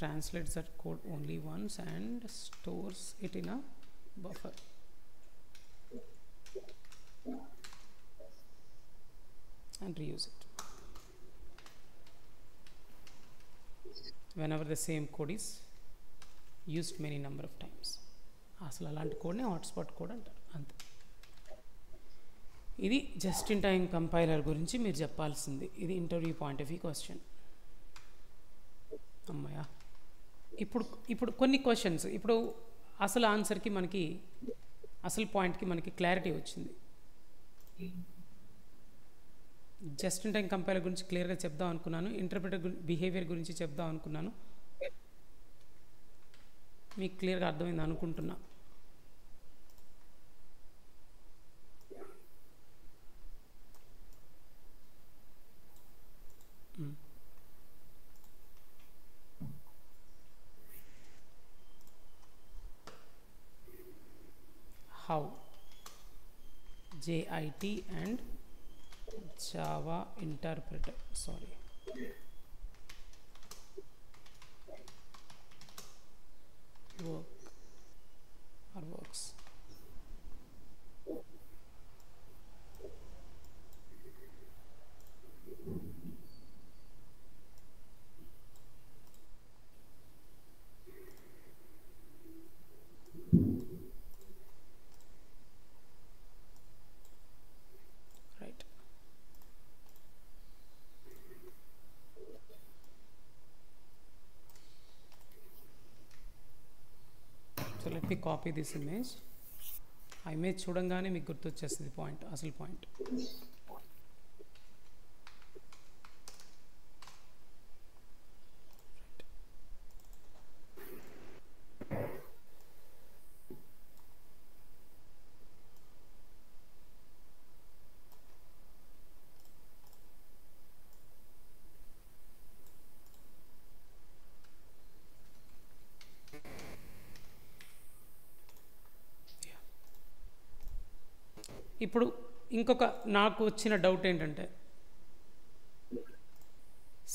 Translates that code only once and stores it in a buffer. And reuse it whenever the same code is used many number of times. అసలు అలాంటి కోడ్ని హాట్స్పాట్ కోడ్ అంటారు. అంతే. ఇది జస్ట్ ఇన్ టైం కంపైలర్ గురించి మీరు చెప్పాల్సింది. ఇది interview point of view question. అమ్మాయ ఇప్పుడు కొన్ని క్వశ్చన్స్, ఇప్పుడు అసలు ఆన్సర్కి మనకి అసలు పాయింట్కి మనకి క్లారిటీ వచ్చింది. జస్ట్ ఇన్ టైం కంపైలర్ గురించి క్లియర్గా చెప్దాం అనుకున్నాను, ఇంటర్ప్రిటర్ బిహేవియర్ గురించి చెప్దాం అనుకున్నాను. మీకు క్లియర్గా అర్థమైంది అనుకుంటున్నా. How JIT and Java interpreter works. Right. So let me copy this image. ఆ ఇమేజ్ చూడంగానే మీకు గుర్తొచ్చేస్తుంది పాయింట్, అసలు పాయింట్. ఇప్పుడు ఇంకొక నాకు వచ్చిన డౌట్ ఏంటంటే,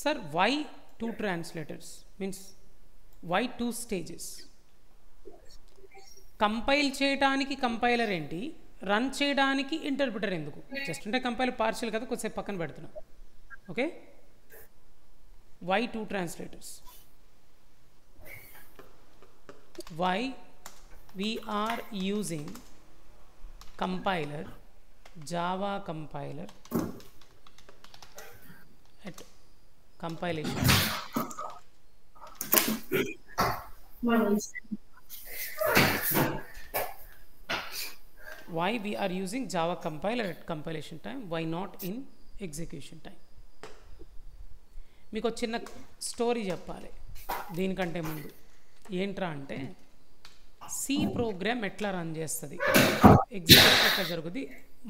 sir why 2 translators means why 2 stages? Compile చేయడానికి కంపైలర్ ఏంటి, రన్ చేయడానికి ఇంటర్ప్రిటర్ ఎందుకు? జస్ట్ అంటే కంపైలర్ పార్షియల్ కదా, కొద్దిసేపు పక్కన పెడుతున్నాం. Okay, why 2 translators? Why we are using compiler, Java compiler at compilation. Why we are using Java compiler at compilation time? Why not in execution time? మీకు చిన్న స్టోరీ చెప్పాలి దీనికంటే ముందు. ఏంట్రా అంటే, సి ప్రోగ్రామ్ ఎట్లా రన్ చేస్తుంది, ఎగ్జిక్యూట్ ఎట్లా జరుగుతుంది,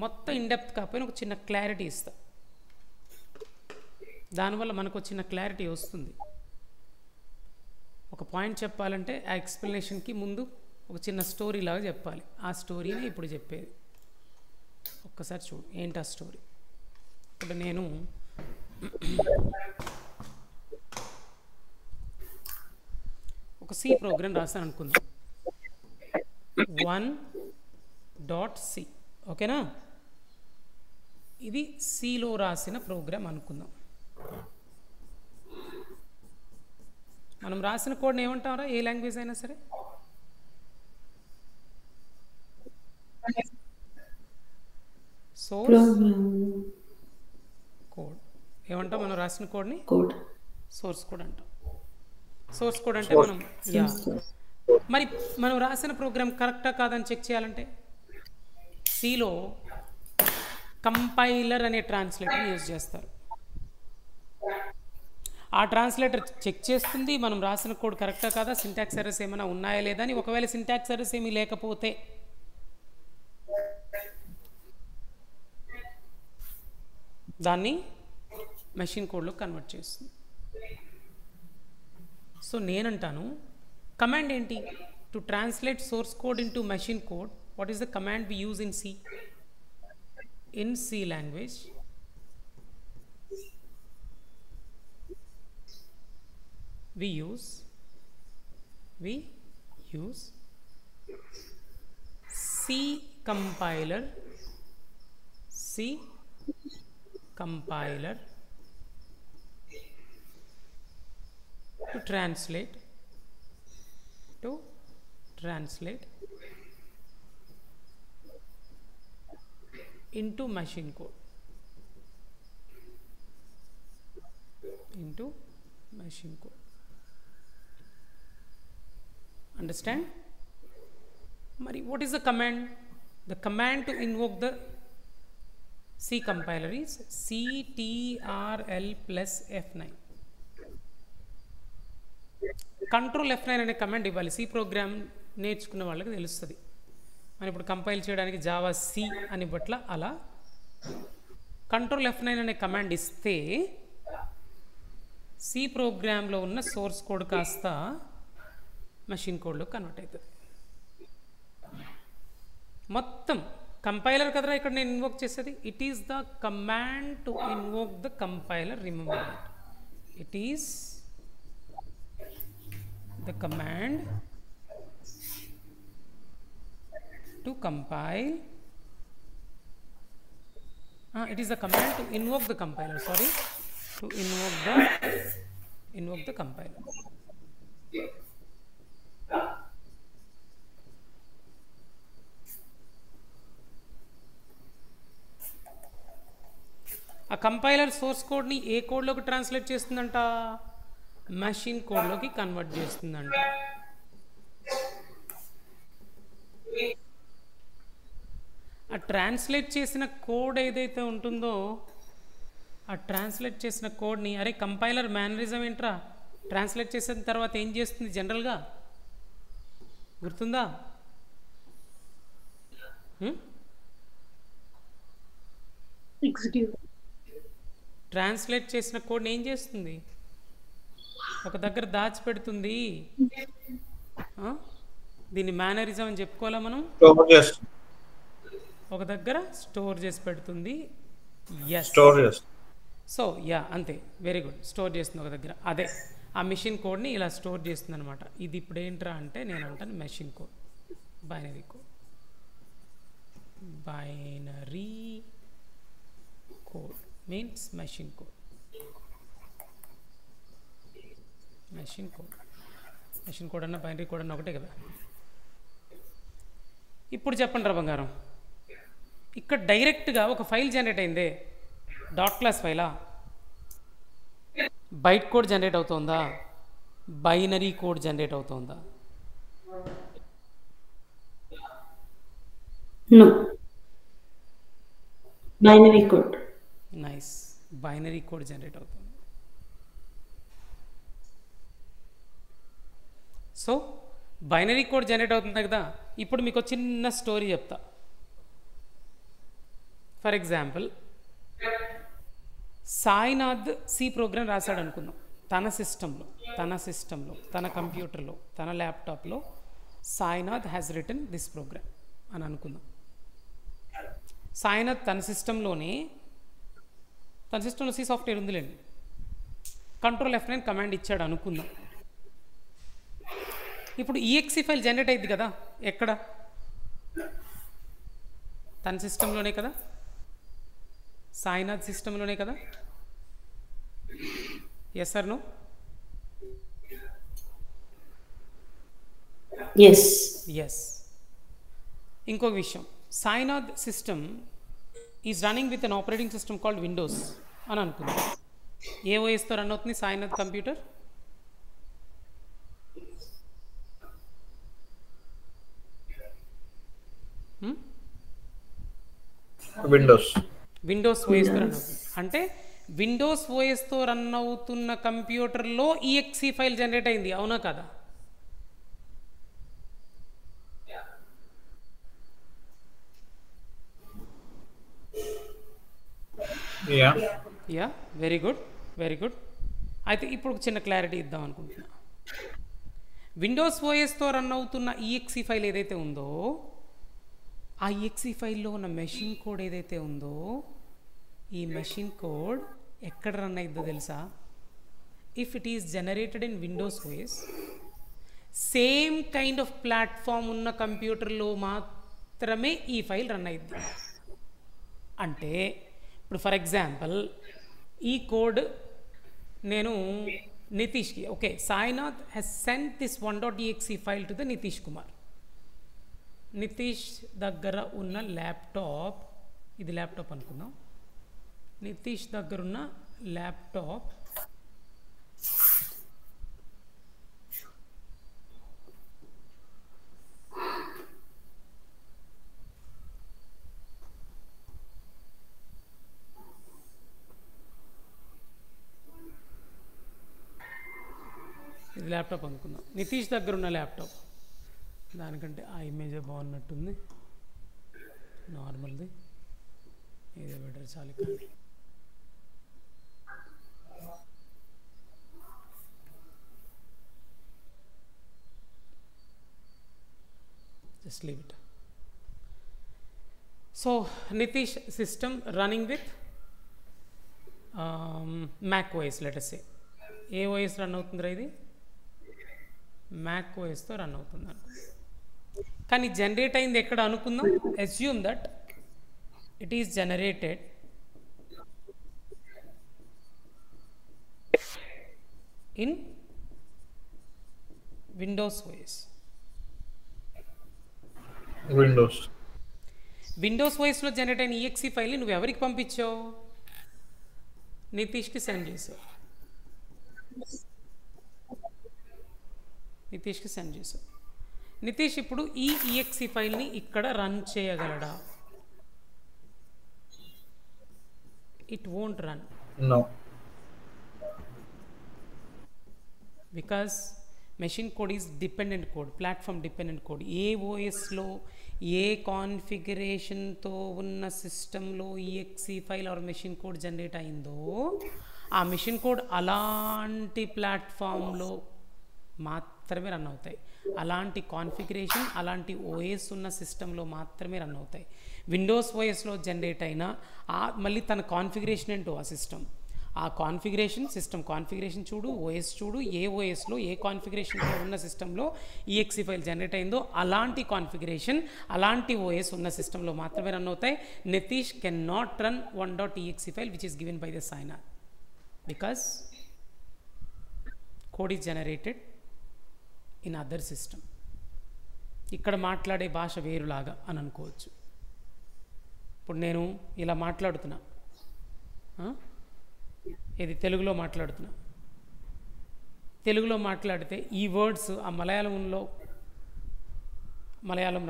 మొత్తం ఇన్డెప్త్ కాకపోయినా ఒక చిన్న క్లారిటీ ఇస్తా. దానివల్ల మనకు చిన్న క్లారిటీ వస్తుంది. ఒక పాయింట్ చెప్పాలంటే ఆ ఎక్స్ప్లెనేషన్కి ముందు ఒక చిన్న స్టోరీ లాగా చెప్పాలి. ఆ స్టోరీనే ఇప్పుడు చెప్పేది. ఒక్కసారి చూడు ఏంటి ఆ స్టోరీ. ఇప్పుడు నేను ఒక సి ప్రోగ్రామ్ రాస్తాను అనుకుందాం, 1.c. ఓకేనా? ఇది సిలో రాసిన ప్రోగ్రామ్ అనుకుందాం. మనం రాసిన కోడ్ని ఏమంటారా, ఏ లాంగ్వేజ్ అయినా సరే? సోర్స్ కోడ్ ఏమంటాం? మనం రాసిన కోడ్ని సోర్స్ కోడ్ అంటాం. సోర్స్ కోడ్ అంటే మనం మరి మనం రాసిన ప్రోగ్రామ్ కరెక్టా కాదని చెక్ చేయాలంటే సిలో కంపైలర్ అనే ట్రాన్స్లేటర్ యూజ్ చేస్తారు. ఆ ట్రాన్స్లేటర్ చెక్ చేస్తుంది మనం రాసిన కోడ్ కరెక్టా కాదా, సింటాక్స్ ఎర్రర్స్ ఏమైనా ఉన్నాయా లేదా అని. ఒకవేళ సింటాక్స్ ఎర్రర్స్ ఏమీ లేకపోతే దాన్ని మెషిన్ కోడ్లో కన్వర్ట్ చేస్తుంది. సో నేనంటాను, కమాండ్ ఏంటి? To translate source code into machine code, what is the command we use in C? In C language we use C compiler to translate into machine code. Understand? Mari, what is the command? The command to invoke the C compiler is ctrl plus F9. Control F9 అనే కమాండ్ ఇవ్వాలి. సి ప్రోగ్రామ్ నేర్చుకున్న వాళ్ళకి తెలుస్తుంది. మనం ఇప్పుడు కంపైల్ చేయడానికి జావా సి అని బట్ల అలా కంట్రోల్ F9 అనే కమాండ్ ఇస్తే సి ప్రోగ్రాంలో ఉన్న సోర్స్ కోడ్ కాస్త మెషిన్ కోడ్లో కన్వర్ట్ అవుతుంది. మొత్తం కంపైలర్ కదరా ఇక్కడ నేను ఇన్వోక్ చేసేది. It is the command to invoke the compiler. Remember that it is the command to compile. It is the command to invoke the compiler. Sorry, to invoke the compiler. ఆ కంపైలర్ సోర్స్ కోడ్ని ఏ కోడ్లోకి ట్రాన్స్లేట్ చేస్తుందంట? మెషిన్ కోడ్లోకి కన్వర్ట్ చేస్తుందంట. ఆ ట్రాన్స్లేట్ చేసిన కోడ్ ఏదైతే ఉంటుందో ఆ ట్రాన్స్లేట్ చేసిన కోడ్ని, అరే కంపైలర్ మేనరిజం ఏంట్రా, ట్రాన్స్లేట్ చేసిన తర్వాత ఏం చేస్తుంది జనరల్గా గుర్తుందా? ట్రాన్స్లేట్ చేసిన కోడ్ని ఏం చేస్తుంది? ఒక దగ్గర దాచిపెడుతుంది. దీన్ని మేనరిజం అని చెప్పుకోవాలా మనం? ఒక దగ్గర స్టోర్ చేసి పెడుతుంది. ఎస్, స్టోర్ చేస్తాం. సో యా అంతే, వెరీ గుడ్. స్టోర్ చేస్తుంది ఒక దగ్గర, అదే ఆ మెషిన్ కోడ్ని ఇలా స్టోర్ చేస్తుంది అనమాట. ఇది ఇప్పుడు ఏంట్రా అంటే నేను అంటాను machine code, binary code, binary code means machine code. Machine code, machine code అన్న బైనరీ కోడ్ అన్న ఒకటే కదా. ఇప్పుడు చెప్పండి రా బంగారం, ఇక్కడ డైరెక్ట్గా ఒక ఫైల్ జనరేట్ అయిందే, డాట్ క్లాస్ ఫైలా, బైట్ కోడ్ జనరేట్ అవుతుందా, బైనరీ కోడ్ జనరేట్ అవుతుందా? No. Binary code. Nice, binary code generate అవుతుంది. సో బైనరీ కోడ్ జనరేట్ అవుతుంది కదా. ఇప్పుడు మీకు ఒక చిన్న స్టోరీ చెప్తా. For example, Sainath C program రాశాడు అనుకుందాం. తన సిస్టంలో తన కంప్యూటర్లో తన ల్యాప్టాప్లో Sainath has written this program అని అనుకుందాం. సాయినాథ్ తన సిస్టంలో సి సాఫ్ట్వేర్ ఉందిలేండి, కంట్రోల్ F9 కమాండ్ ఇచ్చాడు అనుకుందాం. ఇప్పుడు EXE ఫైల్ జనరేట్ అయింది కదా, ఎక్కడ? తన సిస్టంలోనే కదా, సాయినాథ్ సిస్టంలోనే కదా. Yes or no? Yes. Yes. ఇంకొక విషయం, Sainath system is running with an operating system called Windows అని అనుకుందాం. ఏ ఓఎస్తో రన్ అవుతుంది సాయినాథ్ కంప్యూటర్? విండోస్ ఓఎస్తో రన్ అవుతుంది. అంటే విండోస్ ఓఎస్తో రన్ అవుతున్న కంప్యూటర్లో EXE ఫైల్ జనరేట్ అయింది, అవునా కదా? Yeah, very good, very good. అయితే ఇప్పుడు చిన్న క్లారిటీ ఇద్దాం అనుకుంటున్నా. విండోస్ ఓఎస్తో రన్ అవుతున్న EXE ఫైల్ ఏదైతే ఉందో, ఆ EXE ఫైల్లో ఉన్న మెషిన్ కోడ్ ఏదైతే ఉందో, ఈ మెషిన్ కోడ్ ఎక్కడ రన్ అయిద్దో తెలుసా? If it is generated in Windows OS, same kind of platform ఉన్న కంప్యూటర్లో మాత్రమే ఈ ఫైల్ రన్ అయిద్ది. అంటే ఇప్పుడు ఫర్ ఎగ్జాంపుల్ ఈ కోడ్ నేను నితీష్కి, okay, Sainath has sent this 1.exe file to the Nitish Kumar. Nitish దగ్గర ఉన్న ల్యాప్టాప్, ఇది ల్యాప్టాప్ అనుకుందాం, నితీష్ దగ్గరున్న ల్యాప్టాప్ ఇది ల్యాప్టాప్ అనుకుందాం. నితీష్ దగ్గర ఉన్న ల్యాప్టాప్, దానికంటే ఆ ఇమేజే బాగున్నట్టుంది, నార్మల్ది ఇదే బెటర్ చాలు. just leave it. So Nitish system running with Mac OS, let us say. A OS run అవుతుందిరా ఇది? Mac OS తో రన్ అవుతుంది అనుకుందాం. కానీ జనరేట్ అయింది ఎక్కడ అనుకుందాం? Assume that it is generated in Windows OS. Windows ఓఎస్లో జనరేట్ అయిన EXE ఫైల్ని నువ్వు ఎవరికి పంపించావు? నితీష్కి సెండ్ చేసావు. నితీష్ ఇప్పుడు ఈ EXE ఫైల్ని ఇక్కడ రన్ చేయగలడా? It won't run. No. Because machine code is dependent code, platform dependent code. ఏ ఓఎస్లో ఏ కాన్ఫిగరేషన్తో ఉన్న సిస్టంలో EXE file or machine code generate అయిందో, ఆ మెషిన్ కోడ్ అలాంటి ప్లాట్ఫామ్లో మాత్రమే రన్ అవుతాయి. అలాంటి కాన్ఫిగరేషన్, అలాంటి ఓఎస్ ఉన్న సిస్టంలో మాత్రమే రన్ అవుతాయి. విండోస్ ఓఎస్లో జనరేట్ అయిన మళ్ళీ తన కాన్ఫిగరేషన్ ఏంటో ఆ సిస్టమ్, ఆ కాన్ఫిగరేషన్ సిస్టమ్ కాన్ఫిగరేషన్ చూడు, ఓఎస్ చూడు, ఏ ఓఎస్లో ఏ కాన్ఫిగరేషన్లో ఉన్న సిస్టంలో ఈఎక్సీ ఫైల్ జనరేట్ అయిందో అలాంటి కాన్ఫిగరేషన్ అలాంటి ఓఎస్ ఉన్న సిస్టంలో మాత్రమే రన్ అవుతాయి. Nitish can not run 1.exe file which is given by the signer because code is generated in other system. ఇక్కడ మాట్లాడే భాష వేరులాగా అని అనుకోవచ్చు. ఇప్పుడు నేను ఇలా మాట్లాడుతున్నా, ఇది తెలుగులో మాట్లాడుతున్నా, తెలుగులో మాట్లాడితే ఈ వర్డ్స్ ఆ మలయాళం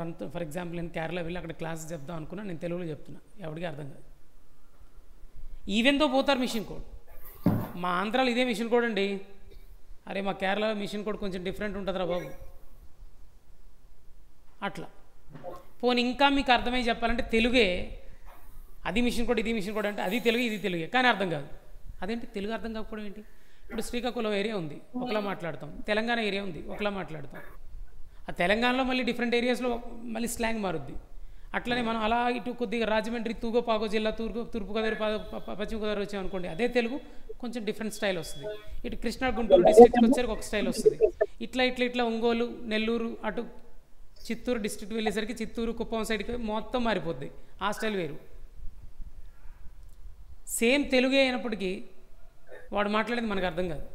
రన్, ఫర్ ఎగ్జాంపుల్ నేను కేరళ వెళ్ళి అక్కడ క్లాస్ చెప్దాం అనుకున్నా, నేను తెలుగులో చెప్తున్నా, ఎవరికి అర్థం కాదు. ఈవెన్తో పోతారు మిషన్ కోడ్. మా ఆంధ్రాలో ఇదే మిషన్ కోడ్ అండి. అరే మా కేరళలో మిషన్ కోడ్ కొంచెం డిఫరెంట్ ఉంటుందిరా బాబు. అట్లా పోనీ ఇంకా మీకు అర్థమై చెప్పాలంటే తెలుగే, అది మిషన్ కోడ్ ఇది మిషన్ కోడ్ అంటే అది తెలుగు ఇది తెలుగే, కానీ అర్థం కాదు. అదేంటి తెలుగు అర్థం కాకపోవడం ఏంటి? ఇప్పుడు శ్రీకాకుళం ఏరియా ఉంది ఒకలా మాట్లాడతాం, తెలంగాణ ఏరియా ఉంది ఒకలా మాట్లాడతాం. ఆ తెలంగాణలో మళ్ళీ డిఫరెంట్ ఏరియాస్లో మళ్ళీ స్లాంగ్ మారుద్ది. అట్లనే మనం అలా ఇటు కొద్దిగా రాజమండ్రి తూగోపాగో జిల్లా తూర్పుగోదావరి పశ్చిమ గోదావరి వచ్చామనుకోండి, అదే తెలుగు కొంచెం డిఫరెంట్ స్టైల్ వస్తుంది. ఇటు కృష్ణా గుంటూరు డిస్ట్రిక్ట్కి వచ్చేసరికి ఒక స్టైల్ వస్తుంది. ఇట్లా ఒంగోలు నెల్లూరు అటు చిత్తూరు డిస్ట్రిక్ట్ వెళ్ళేసరికి చిత్తూరు కుప్పం సైడ్కి మొత్తం మారిపోద్ది, ఆ స్టైల్ వేరు. సేమ్ తెలుగే అయినప్పటికీ వాడు మాట్లాడేది మనకు అర్థం కాదు.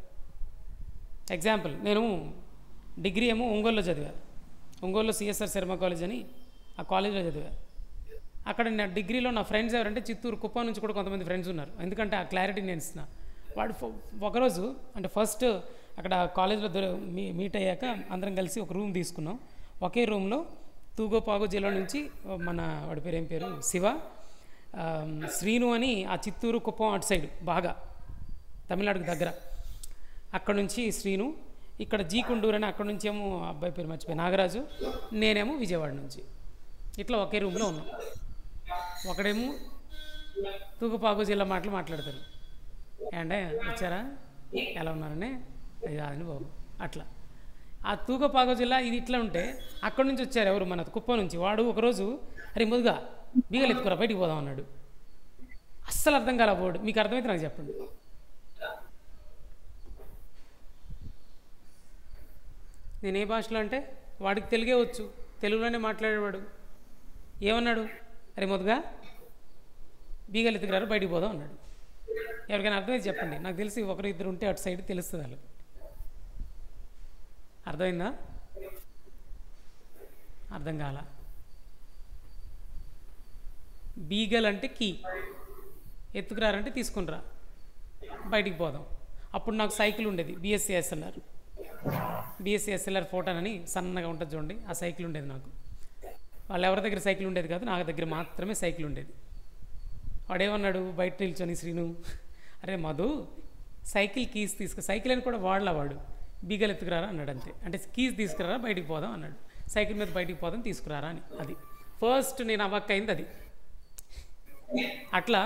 ఎగ్జాంపుల్, నేను డిగ్రీ ఏమో ఒంగోలులో చదివా, ఒంగోలులో సిఎస్ఆర్ శర్మ కాలేజ్ అని ఆ కాలేజ్లో చదివా. అక్కడ నా డిగ్రీలో నా ఫ్రెండ్స్ ఎవరంటే చిత్తూరు కుప్పం నుంచి కూడా కొంతమంది ఫ్రెండ్స్ ఉన్నారు, ఎందుకంటే ఆ క్లారిటీ నేను ఇస్తున్నా. వాడు ఒకరోజు అంటే ఫస్ట్ అక్కడ కాలేజ్లో మీట్ అయ్యాక అందరం కలిసి ఒక రూమ్ తీసుకున్నాం. ఒకే రూమ్లో తూగోపాగో జిల్లా నుంచి వాడి పేరు ఏం పేరు శివ, శ్రీను అని ఆ చిత్తూరు కుప్పం అటు సైడ్ బాగా తమిళనాడుకు దగ్గర, అక్కడ నుంచి శ్రీను, ఇక్కడ జీకుండూరు అని అక్కడ నుంచి ఏమో అబ్బాయి పేరు మర్చిపోయి నాగరాజు, నేనేమో విజయవాడ నుంచి. ఇట్లా ఒకే రూమ్లో ఉన్నాం. ఒకడేమో తూగపాగో జిల్లా మాటలు మాట్లాడతారు, ఏంటే వచ్చారా ఎలా ఉన్నారనే, అది కాదండి బాబు అట్లా. ఆ తూగపాగో జిల్లా ఇది ఇట్లా ఉంటే అక్కడి నుంచి వచ్చారు ఎవరు మన కుప్పం నుంచి. వాడు ఒకరోజు అరే ముందుగా బీగలు ఎత్తుకురా బయటికి పోదాం అన్నాడు. అస్సలు అర్థం కాల వర్డ్, మీకు అర్థమైతే నాకు చెప్పండి. నేను ఏ భాషలో అంటే వాడికి తెలుగే వచ్చు, తెలుగులోనే మాట్లాడేవాడు. ఏమన్నాడు, అరే మొదగా బీగలు ఎత్తుకురారు బయటికి పోదాం అన్నాడు. ఎవరికైనా అర్థమైతే చెప్పండి, నాకు తెలిసి ఒకరు ఇద్దరు ఉంటే అటు సైడ్ తెలుస్తుంది వాళ్ళకి. అర్థమైందా? అర్థం కాల. బీగల్ అంటే కీ, ఎత్తుకురారంటే తీసుకునిరా బయటికి పోదాం. అప్పుడు నాకు సైకిల్ ఉండేది, బిఎస్సీ ఎస్ఎల్ఆర్ ఫోటోన్ అని సన్నగా ఉంటుంది చూడండి, ఆ సైకిల్ ఉండేది నాకు. వాళ్ళు ఎవరి దగ్గర సైకిల్ ఉండేది కాదు, నా దగ్గర మాత్రమే సైకిల్ ఉండేది. వాడేమన్నాడు బయట నిల్చొని, శ్రీను అరే మధు సైకిల్ కీస్ తీసుకు, సైకిల్ అని కూడా వాడు బీగలు ఎత్తుకురారా అన్నాడు. అంతే, అంటే కీస్ తీసుకురారా బయటికి పోదాం అన్నాడు. సైకిల్ మీద బయటికి పోదాం తీసుకురారా అని. అది ఫస్ట్ నేను అవ్వక్కయింది అది. అట్లా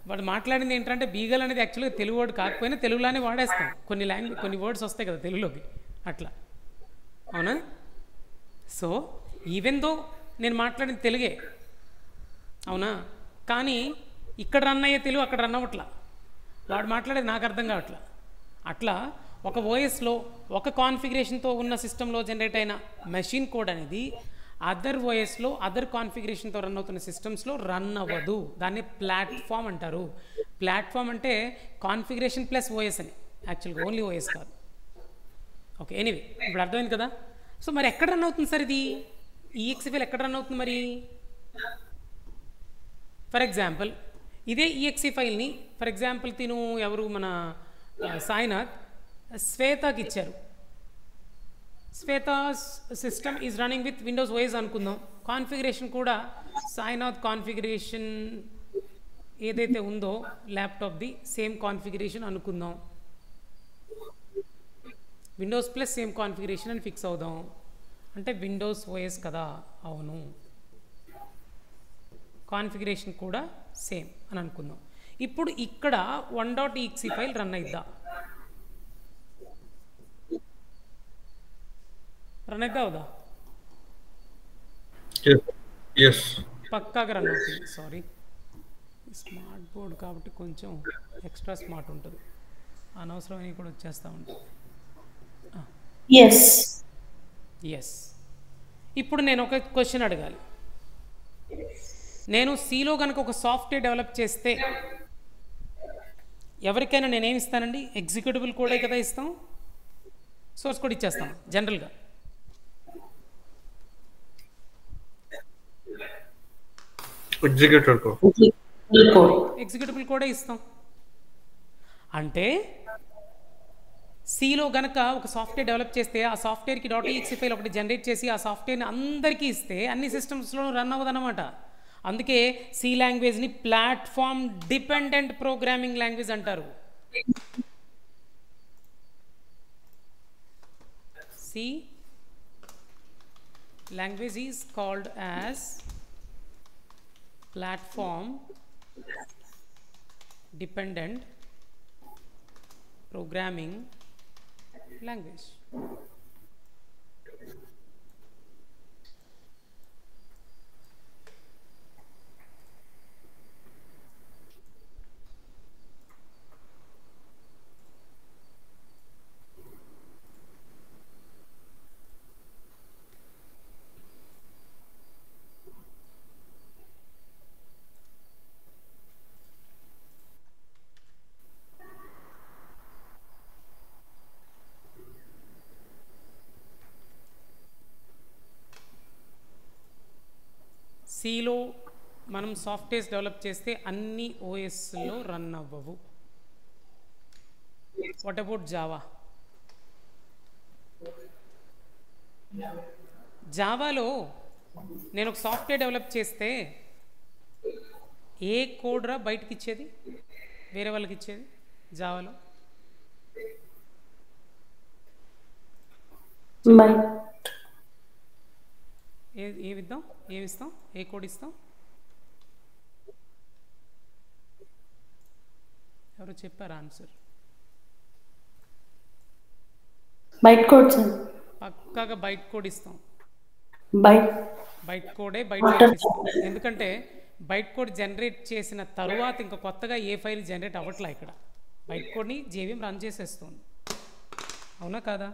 వాడు మాట్లాడింది ఏంటంటే బీగల్ అనేది యాక్చువల్గా తెలుగు వర్డ్ కాకపోయినా తెలుగులోనే వాడేస్తాం, కొన్ని వర్డ్స్ వస్తాయి కదా తెలుగులోకి అట్లా, అవునా? సో ఈవెన్ దో నేను మాట్లాడింది తెలుగే అవునా, కానీ ఇక్కడ రన్ అయ్యే తెలుగు అక్కడ రన్ అవ్వట్లా, వాడు మాట్లాడేది నాకు అర్థం కావట్లా. అట్లా ఒక ఓఎస్లో ఒక కాన్ఫిగరేషన్తో ఉన్న సిస్టంలో జనరేట్ అయిన మెషిన్ కోడ్ అనేది అదర్ ఓఎస్లో అదర్ కాన్ఫిగరేషన్తో రన్ అవుతున్న సిస్టమ్స్లో రన్ అవ్వదు. దాన్ని ప్లాట్ఫామ్ అంటారు. ప్లాట్ఫామ్ అంటే కాన్ఫిగరేషన్ ప్లస్ ఓఎస్ అని, యాక్చువల్గా ఓన్లీ ఓఎస్ కాదు. ఓకే, ఎనీవే ఇప్పుడు అర్థమైంది కదా. సో మరి ఎక్కడ రన్ అవుతుంది సార్ ఇది, ఈఎక్సీ ఫైల్ ఎక్కడ రన్ అవుతుంది మరి? ఫర్ ఎగ్జాంపుల్ ఇదే ఈఎక్సీ ఫైల్ని ఫర్ ఎగ్జాంపుల్ ఎవరు మన సాయినాథ్ శ్వేతకి ఇచ్చారు. Shweta system is running with Windows OS అనుకుందాం. కాన్ఫిగరేషన్ కూడా సాయినాథ్ కాన్ఫిగరేషన్ ఏదైతే ఉందో ల్యాప్టాప్ది సేమ్ కాన్ఫిగరేషన్ అనుకుందాం. విండోస్ ప్లస్ సేమ్ కాన్ఫిగరేషన్ అని ఫిక్స్ అవుదాం. అంటే విండోస్ ఓఎస్ కదా, అవును. కాన్ఫిగరేషన్ కూడా సేమ్ అని అనుకుందాం. ఇప్పుడు ఇక్కడ 1.exe ఫైల్ రన్ అయిద్దా? రన్ అయిద్దా అవుదా? పక్కాగా రన్ అవుతుంది. సారీ, స్మార్ట్ బోర్డ్ కాబట్టి కొంచెం ఎక్స్ట్రా స్మార్ట్ ఉంటుంది, అనవసరమైనవి కూడా వచ్చేస్తూ ఉంటాయి. ఎస్. ఇప్పుడు నేను ఒక క్వశ్చన్ అడగాలి. నేను సిలో కనుక ఒక సాఫ్ట్వేర్ డెవలప్ చేస్తే ఎవరికైనా నేనేమి ఇస్తానండి? ఎగ్జిక్యూటిబుల్ కోడే కదా ఇస్తాం, సోర్స్ కోడ్ ఇచ్చేస్తాం జనరల్గా. ఎగ్జిక్యూటిబుల్ కోడే ఇస్తాం. అంటే సిలో గనక ఒక సాఫ్ట్వేర్ డెవలప్ చేస్తే ఆ సాఫ్ట్వేర్కి .exe ఫైల్ ఒకటి జనరేట్ చేసి ఆ సాఫ్ట్వేర్ని అందరికీ ఇస్తే అన్ని సిస్టమ్స్లో రన్ అవ్వదన్నమాట. అందుకే సి లాంగ్వేజ్ని ప్లాట్ఫామ్ డిపెండెంట్ ప్రోగ్రామింగ్ లాంగ్వేజ్ అంటారు. C language is called as platform dependent programming language. సిలో మనం సాఫ్ట్వేర్స్ డెవలప్ చేస్తే అన్ని ఓఎస్లో రన్ అవ్వవు. What about Java? జావాలో నేను ఒక సాఫ్ట్వేర్ డెవలప్ చేస్తే ఏ కోడ్ రా బయటకి ఇచ్చేది, వేరే వాళ్ళకి ఇచ్చేది జావాలో? ఏమిస్తాం? ఏ కోడ్ ఇస్తాం? ఎవరు చెప్పారు ఆన్సర్? Byte code sir. పక్కాగా బైట్ కోడ్ ఇస్తాం. బైట్ కోడే బయట ఇస్తాం. ఎందుకంటే బైట్ కోడ్ జనరేట్ చేసిన తరువాత ఇంకా కొత్తగా ఏ ఫైల్ జనరేట్ అవ్వట్లా. ఇక్కడ బైట్ కోడ్ని జేవిఎం రన్ చేసేస్తుంది. అవునా కాదా?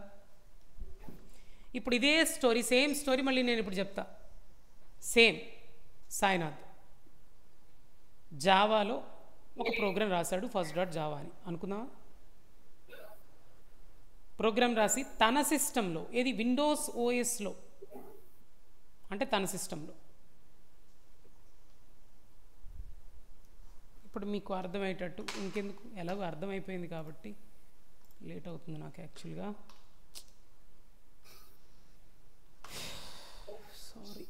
ఇప్పుడు ఇదే స్టోరీ, సేమ్ స్టోరీ మళ్ళీ నేను ఇప్పుడు చెప్తా. సేమ్ సాయినాథ్ జావాలో ఒక ప్రోగ్రామ్ రాశాడు, first.java అని అనుకుందామా? ప్రోగ్రామ్ రాసి తన సిస్టంలో, ఏది విండోస్ ఓఎస్లో, అంటే తన సిస్టంలో. ఇప్పుడు మీకు అర్థమయ్యేటట్టు ఇంకెందుకు, ఎలాగో అర్థమైపోయింది కాబట్టి లేట్ అవుతుంది నాకు యాక్చువల్గా. సారీ.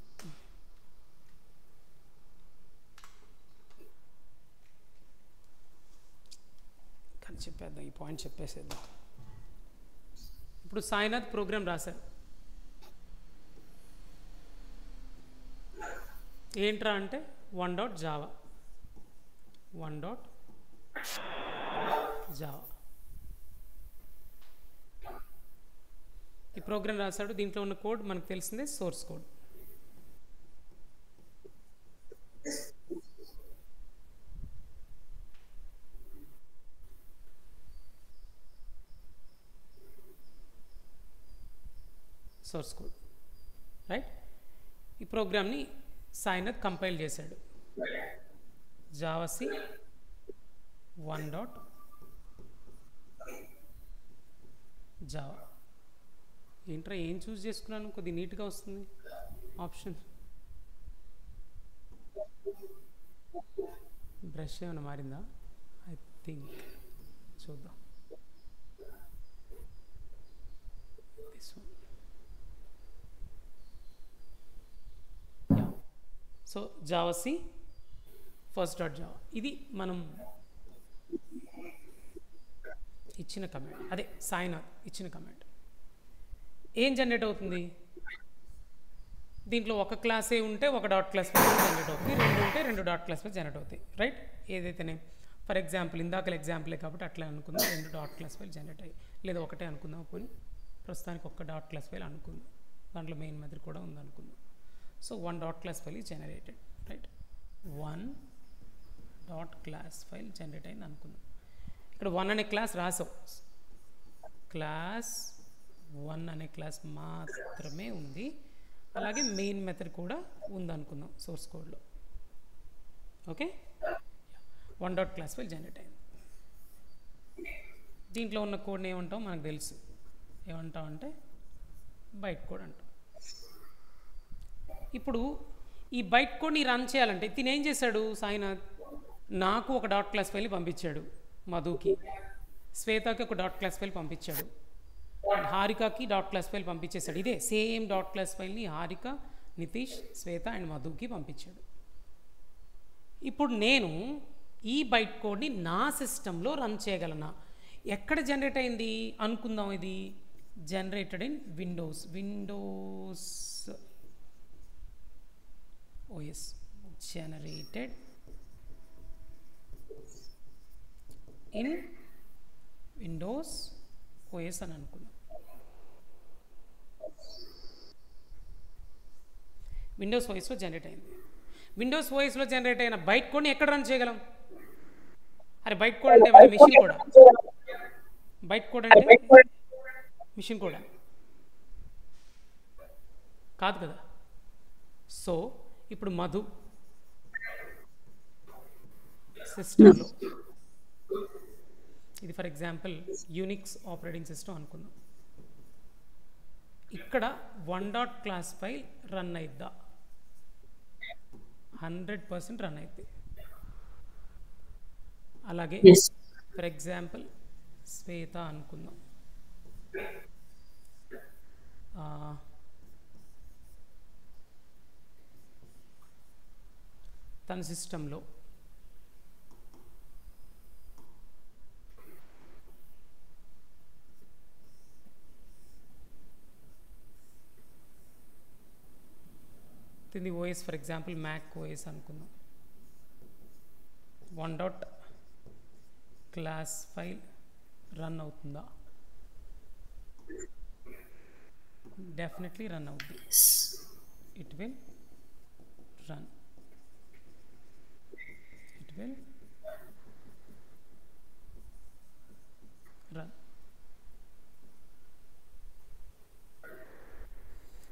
కానీ చెప్పేద్దాం, ఈ పాయింట్ చెప్పేసేద్దాం. ఇప్పుడు సాయినాథ్ ప్రోగ్రామ్ రాశాడు. ఏంట్రా అంటే 1.java. ఈ ప్రోగ్రామ్ రాశాడు. దీంట్లో ఉన్న కోడ్ మనకు తెలిసిందే, సోర్స్ కోడ్. రైట్. ఈ ప్రోగ్రామ్ని సాయినాథ్ కంపైల్ చేశాడు. జావాసి 1.java. ఏంట్రా ఏం చూస్ చేసుకున్నాను, కొద్ది నీట్గా వస్తుంది ఆప్షన్. బ్రష్ ఏమైనా మారిందా? ఐ థింక్ చూద్దాం. This one. సో జావాసి first.java ఇది మనం ఇచ్చిన కమాండ్, అదే సాయినాథ్ ఇచ్చిన కమాండ్. ఏం జనరేట్ అవుతుంది? దీంట్లో ఒక క్లాసే ఉంటే ఒక డాట్ క్లాస్ ఫైల్ జనరేట్ అవుతుంది, రెండు ఉంటే రెండు డాట్ క్లాస్ ఫైల్ జనరేట్ అవుతాయి. రైట్. ఏదైతేనే ఫర్ ఎగ్జాంపుల్ ఇందాక ఎగ్జాంపులే కాబట్టి అట్లా అనుకుందాం, రెండు డాట్ క్లాస్ ఫైల్ జనరేట్ అయ్యి, లేదా ఒకటే అనుకుందాం. పోనీ ప్రస్తుతానికి ఒక్క డాట్ క్లాస్ ఫైల్ అనుకుందాం, దాంట్లో మెయిన్ మెథడ్ కూడా ఉంది అనుకుందాం. So 1 dot class file is generated. Right 1 dot class file generate అయింది అనుకుందాం. ఇక్కడ 1 అనే క్లాస్ రాసాం, క్లాస్ 1 అనే క్లాస్ మాత్రమే ఉంది. అలాగే మెయిన్ మెథడ్ కూడా ఉందనుకుందాం సోర్స్ కోడ్లో. Okay, 1 dot class file generate అయింది. దీంట్లో ఉన్న కోడ్ని ఏమంటాం మనకు తెలుసు, ఏమంటాం అంటే బైట్ కోడ్ అంటాం. ఇప్పుడు ఈ బైట్ కోడ్ని రన్ చేయాలంటే తిని ఏం చేశాడు సాయినాథ్, నాకు ఒక డాట్ క్లాస్ ఫైల్ పంపించాడు, మధుకి, శ్వేతకి ఒక డాట్ క్లాస్ ఫైల్ పంపించాడు, హారికకి డాట్ క్లాస్ ఫైల్ పంపించేశాడు. ఇదే సేమ్ డాట్ క్లాస్ ఫైల్ని హారిక, నితీష్, శ్వేత అండ్ మధుకి పంపించాడు. ఇప్పుడు నేను ఈ బైట్ కోడ్ని నా సిస్టంలో రన్ చేయగలనా? ఎక్కడ జనరేట్ అయింది అనుకుందాం, ఇది generated in Windows OS, generated in Windows OS అని అనుకుందాం. విండోస్ ఓఎస్లో జనరేట్ అయింది. విండోస్ ఓఎస్లో జనరేట్ అయిన బైట్ కోడ్ని ఎక్కడ రన్ చేయగలం? అరే బైట్ కోడ్ అంటే మెషిన్ కోడా? బైట్ కోడ్ అంటే మిషన్ కోడా? కాదు కదా. సో ఇప్పుడు మధు సిస్టంలో, ఇది for example Unix operating system అనుకుందాం. ఇక్కడ 1 డాట్ క్లాస్ ఫైల్ రన్ అయిద్దా? 100% రన్ అవుతుంది. అలాగే ఫర్ ఎగ్జాంపుల్ శ్వేత అనుకుందాం, తన సిస్టంలో ఇది OS for example Mac OS అనుకుందాం. 1 డాట్ క్లాస్ ఫైల్ రన్ అవుతుందా? డెఫినెట్లీ రన్ అవుతుంది. It will run, it will run.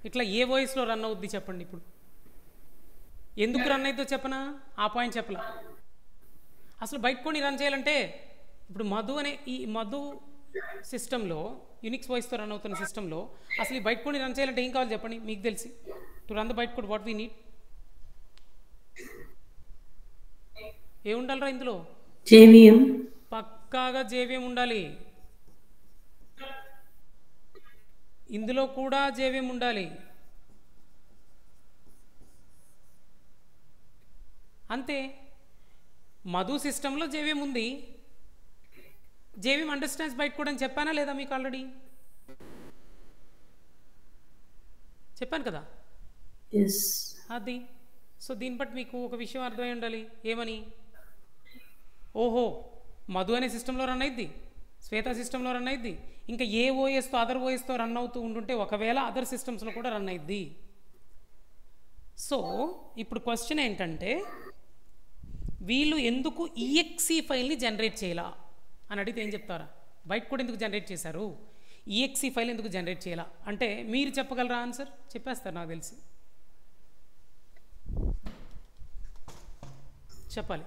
ఇట్లా ఏ వాయిస్లో రన్ అవుద్ది చెప్పండి. ఇప్పుడు ఎందుకు రన్ అవుతుందో చెప్పనా? ఆ పాయింట్ చెప్పలా. అసలు బైట్ కోడ్ని రన్ చేయాలంటే ఇప్పుడు మధు అనే ఈ మధు సిస్టంలో, యూనిక్స్ వాయిస్తో రన్ అవుతున్న సిస్టంలో అసలు ఈ బైట్ కోడ్ని రన్ చేయాలంటే ఏం కావాలి చెప్పండి మీకు తెలిసి? To run the byte code what we need? ఏముండాలిరా ఇందులో? JVM. పక్కాగా JVM ఉండాలి. ఇందులో కూడా JVM ఉండాలి. అంతే. మధు సిస్టంలో JVM ఉంది. JVM అండర్స్టాండ్స్ బైట్ కోడ్ అని చెప్పానా లేదా మీకు? ఆల్రెడీ చెప్పాను కదా. అది సో దీన్ని బట్టి మీకు ఒక విషయం అర్థమై ఉండాలి. ఏమని? ఓహో, మధు అనే సిస్టంలో రన్ అయిద్ది, శ్వేత సిస్టంలో రన్ అయిద్ది, ఇంకా ఏ ఓఎస్తో అదర్ ఓఎస్తో రన్ అవుతూ ఉంటుంటే ఒకవేళ అదర్ సిస్టమ్స్లో కూడా రన్ అయిద్ది. సో ఇప్పుడు క్వశ్చన్ ఏంటంటే, వీళ్ళు ఎందుకు EXE ఫైల్ని జనరేట్ చేయాలా అని అడిగితే ఏం చెప్తారా? బైట్ కోడ్ ఎందుకు జనరేట్ చేశారు, EXE ఫైల్ ఎందుకు జనరేట్ చేయాలా అంటే మీరు చెప్పగలరా? ఆన్సర్ చెప్పేస్తారు నాకు తెలిసి. చెప్పాలి.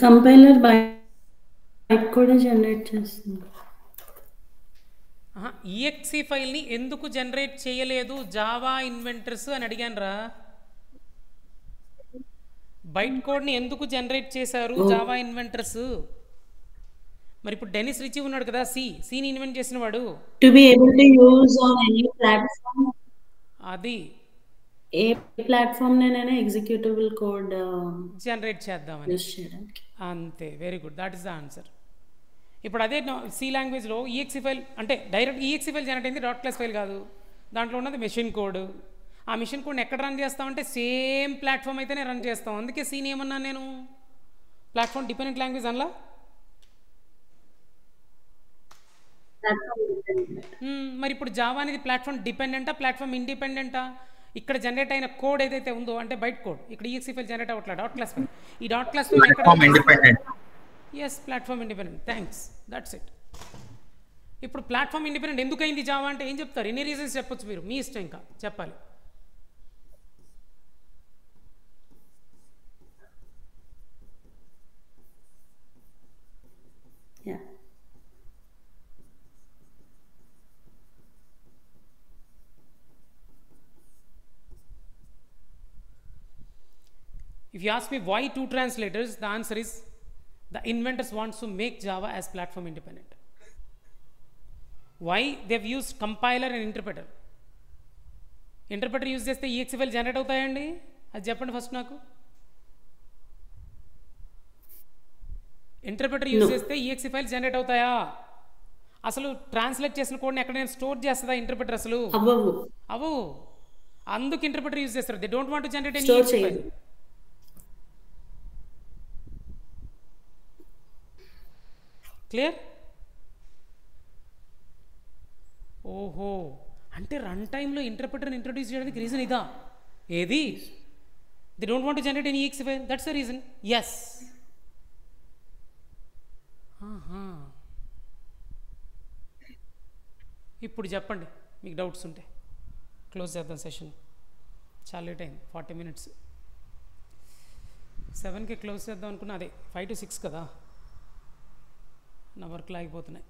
కంపైలర్ బైట్ కోడ్ జనరేట్ చేస్తుంది. EXE ఫైల్ని ఎందుకు జనరేట్ చేయలేదు జావా ఇన్వెంటర్స్ అని అడిగాను రా. బైట్ కోడ్ని ఎందుకు జనరేట్ చేశారు జావా ఇన్వెంటర్స్? మరి ఇప్పుడు డెనిస్ రిచి ఉన్నాడు కదా, సిని ఇన్వెంట్ చేసిన వాడు. To be able to use on any platform. అది ఏ ప్లాట్ఫామ్ నైనా ఎగ్జిక్యూటబుల్ కోడ్ జనరేట్ చేద్దామని. అంతే, very good, that is the answer. ఇప్పుడు అదే సి లాంగ్వేజ్లో EXE ఫైల్ అంటే డైరెక్ట్ EXE ఫైల్ జనరేట్ అయింది, డాట్ క్లాస్ ఫైల్ కాదు. దాంట్లో ఉన్నది మెషిన్ కోడ్. ఆ మెషిన్ కోడ్ని ఎక్కడ రన్ చేస్తామంటే సేమ్ ప్లాట్ఫామ్ అయితేనే రన్ చేస్తాం. అందుకే సీని ఏమన్నాను నేను, ప్లాట్ఫామ్ డిపెండెంట్ లాంగ్వేజ్ అనలా. Platform dependent. మరి ఇప్పుడు జావా అనేది ప్లాట్ఫామ్ డిపెండెంటా ప్లాట్ఫామ్ ఇండిపెండెంటా? ఇక్కడ జనరేట్ అయిన కోడ్ ఏదైతే ఉందో అంటే బైట్ కోడ్ ఇక్కడ ఈఎక్సీ ఫైల్ జనరేట్ అవ్వట్లేదు డాట్ క్లాస్ ఫైల్. ఈ డాట్ క్లాస్ ఫైల్ ఎక్కడ? Platform independent. Yes platform independent. Thanks, that's it. ఇప్పుడు ప్లాట్ఫామ్ ఇండిపెండెంట్ ఎందుకు అయింది జావా అంటే ఏం చెప్తారు? ఎన్ని రీజన్స్ చెప్పొచ్చు మీరు, మీ ఇష్టం ఇంకా చెప్పాలి. Yeah. If you ask me why two translators, the answer is the inventors want to make Java as platform independent. Why? They've used compiler and interpreter. Interpreter use చేస్తే ఈఎక్సీ ఫైల్ జనరేట్ అవుతాయండి? అది చెప్పండి ఫస్ట్ నాకు. ఇంటర్ప్రెటర్ యూజ్ చేస్తే ఈఎక్సీ ఫైల్ జనరేట్ అవుతాయా? అసలు ట్రాన్స్లేట్ చేసిన కోడ్ని ఎక్కడైనా స్టోర్ చేస్తుందా ఇంటర్ప్రెటర్? అసలు అవు. అందుకు ఇంటర్ప్రెటర్ యూజ్ చేస్తారు. They don't want to generate any EXE file. Clear? ఓహో, అంటే రన్ టైంలో ఇంటర్ప్రెటర్ని ఇంట్రొడ్యూస్ చేయడానికి రీజన్ ఇదా? ఏది? They don't want to generate any EXE file, that's the reason. Yes. ఇప్పుడు చెప్పండి మీకు డౌట్స్ ఉంటే. క్లోజ్ చేద్దాం సెషన్, చాలా లేట్ అయింది, 40 minutes. 7కి క్లోజ్ చేద్దాం అనుకున్నా, అదే 5 to 6 కదా, నా వర్క్లు ఆగిపోతున్నాయి.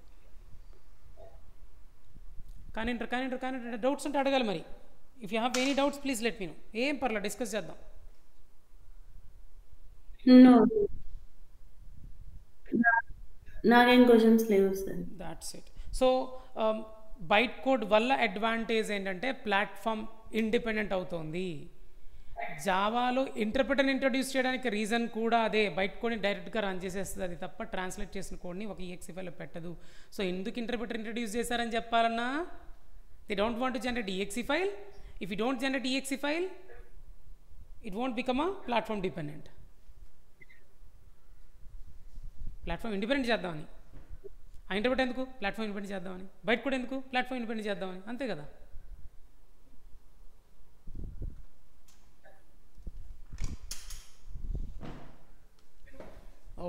కానీ డౌట్స్ ఉంటే అడగాలి మరి. If you have any doubts please let me know. ఏం పర్లేదు, డిస్కస్ చేద్దాం. నాకేం క్వశ్చన్స్ లేవు sir. That's it. So byte code వల్ల అడ్వాంటేజ్ ఏంటంటే ప్లాట్ఫామ్ ఇండిపెండెంట్ అవుతుంది. జావాలో ఇంటర్ప్రెటర్ని ఇంట్రొడ్యూస్ చేయడానికి రీజన్ కూడా అదే, బైట్ కోడ్ని డైరెక్ట్గా రన్ చేసేస్తుంది అది తప్ప ట్రాన్స్లేట్ చేసిన కోడ్ని ఒక ఈఎక్సీ ఫైల్లో పెట్టదు. సో ఎందుకు ఇంటర్ప్రెటర్ ఇంట్రొడ్యూస్ చేశారని చెప్పాలన్నా, they don't want to generate exe file. If you don't generate exe file it won't become a platform dependent. Platform independent చేద్దామని. ఆ ఇంటర్ప్రెటర్ ఎందుకు? ప్లాట్ఫామ్ ఇండిపెండెంట్ చేద్దామని. బైట్ కోడ్ ఎందుకు? ప్లాట్ఫామ్ ఇండిపెండెంట్ చేద్దామని. అంతే కదా.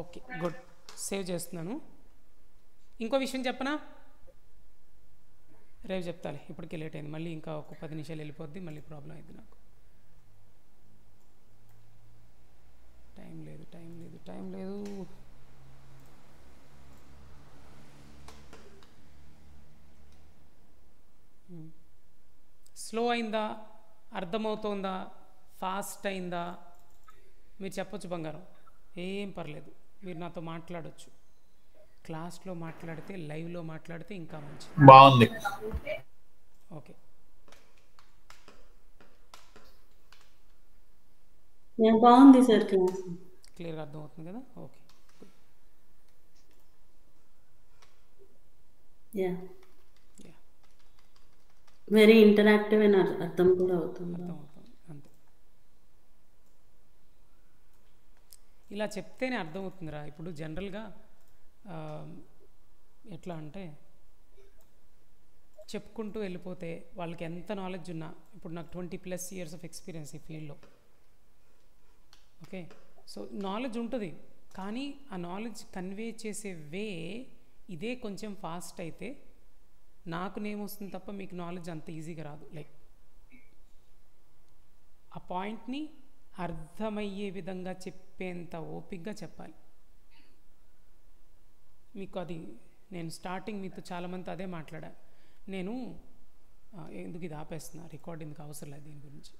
Okay, good. సేవ్ చేస్తున్నాను. ఇంకో విషయం చెప్పనా? రేపు చెప్తాలి, ఇప్పటికే లేట్ అయింది. మళ్ళీ ఇంకా ఒక 10 నిమిషాలు వెళ్ళిపోద్ది, మళ్ళీ ప్రాబ్లం అయింది నాకు. టైం లేదు. స్లో అయిందా, అర్థమవుతోందా, ఫాస్ట్ అయిందా మీరు చెప్పొచ్చు బంగారం, ఏం పర్లేదు. మీరు నాతో మాట్లాడొచ్చు. క్లాస్లో మాట్లాడితే, లైవ్లో మాట్లాడితే ఇంకా మంచిది. బాగుంది. ఓకే, బాగుంది సార్ క్లాస్. క్లియర్గా అర్థమవుతుంది కదా? ఓకే. యా, వెరీ ఇంటరాక్టివ్ అని అర్థం కూడా అవుతుంది. అర్థమవుతుంది అంతే. ఇలా చెప్తేనే అర్థమవుతుందిరా. ఇప్పుడు జనరల్గా ఎట్లా అంటే చెప్పుకుంటూ వెళ్ళిపోతే వాళ్ళకి ఎంత నాలెడ్జ్ ఉన్నా, ఇప్పుడు నాకు 20+ years ఆఫ్ ఎక్స్పీరియన్స్ ఈ ఫీల్డ్లో. ఓకే, సో నాలెడ్జ్ ఉంటుంది, కానీ ఆ నాలెడ్జ్ కన్వే చేసే వే ఇదే కొంచెం ఫాస్ట్ అయితే నాకు నేమొస్తుంది తప్ప మీకు నాలెడ్జ్ అంత ఈజీగా రాదు. లైక్ ఆ పాయింట్ని అర్థమయ్యే విధంగా చెప్పేంత ఓపికగా చెప్పాలి మీకు. అది నేను స్టార్టింగ్ మీతో చాలామంది అదే మాట్లాడా. నేను ఎందుకు ఇది ఆపేస్తున్నా, రికార్డ్ ఎందుకు అవసరం లేదు దీని గురించి.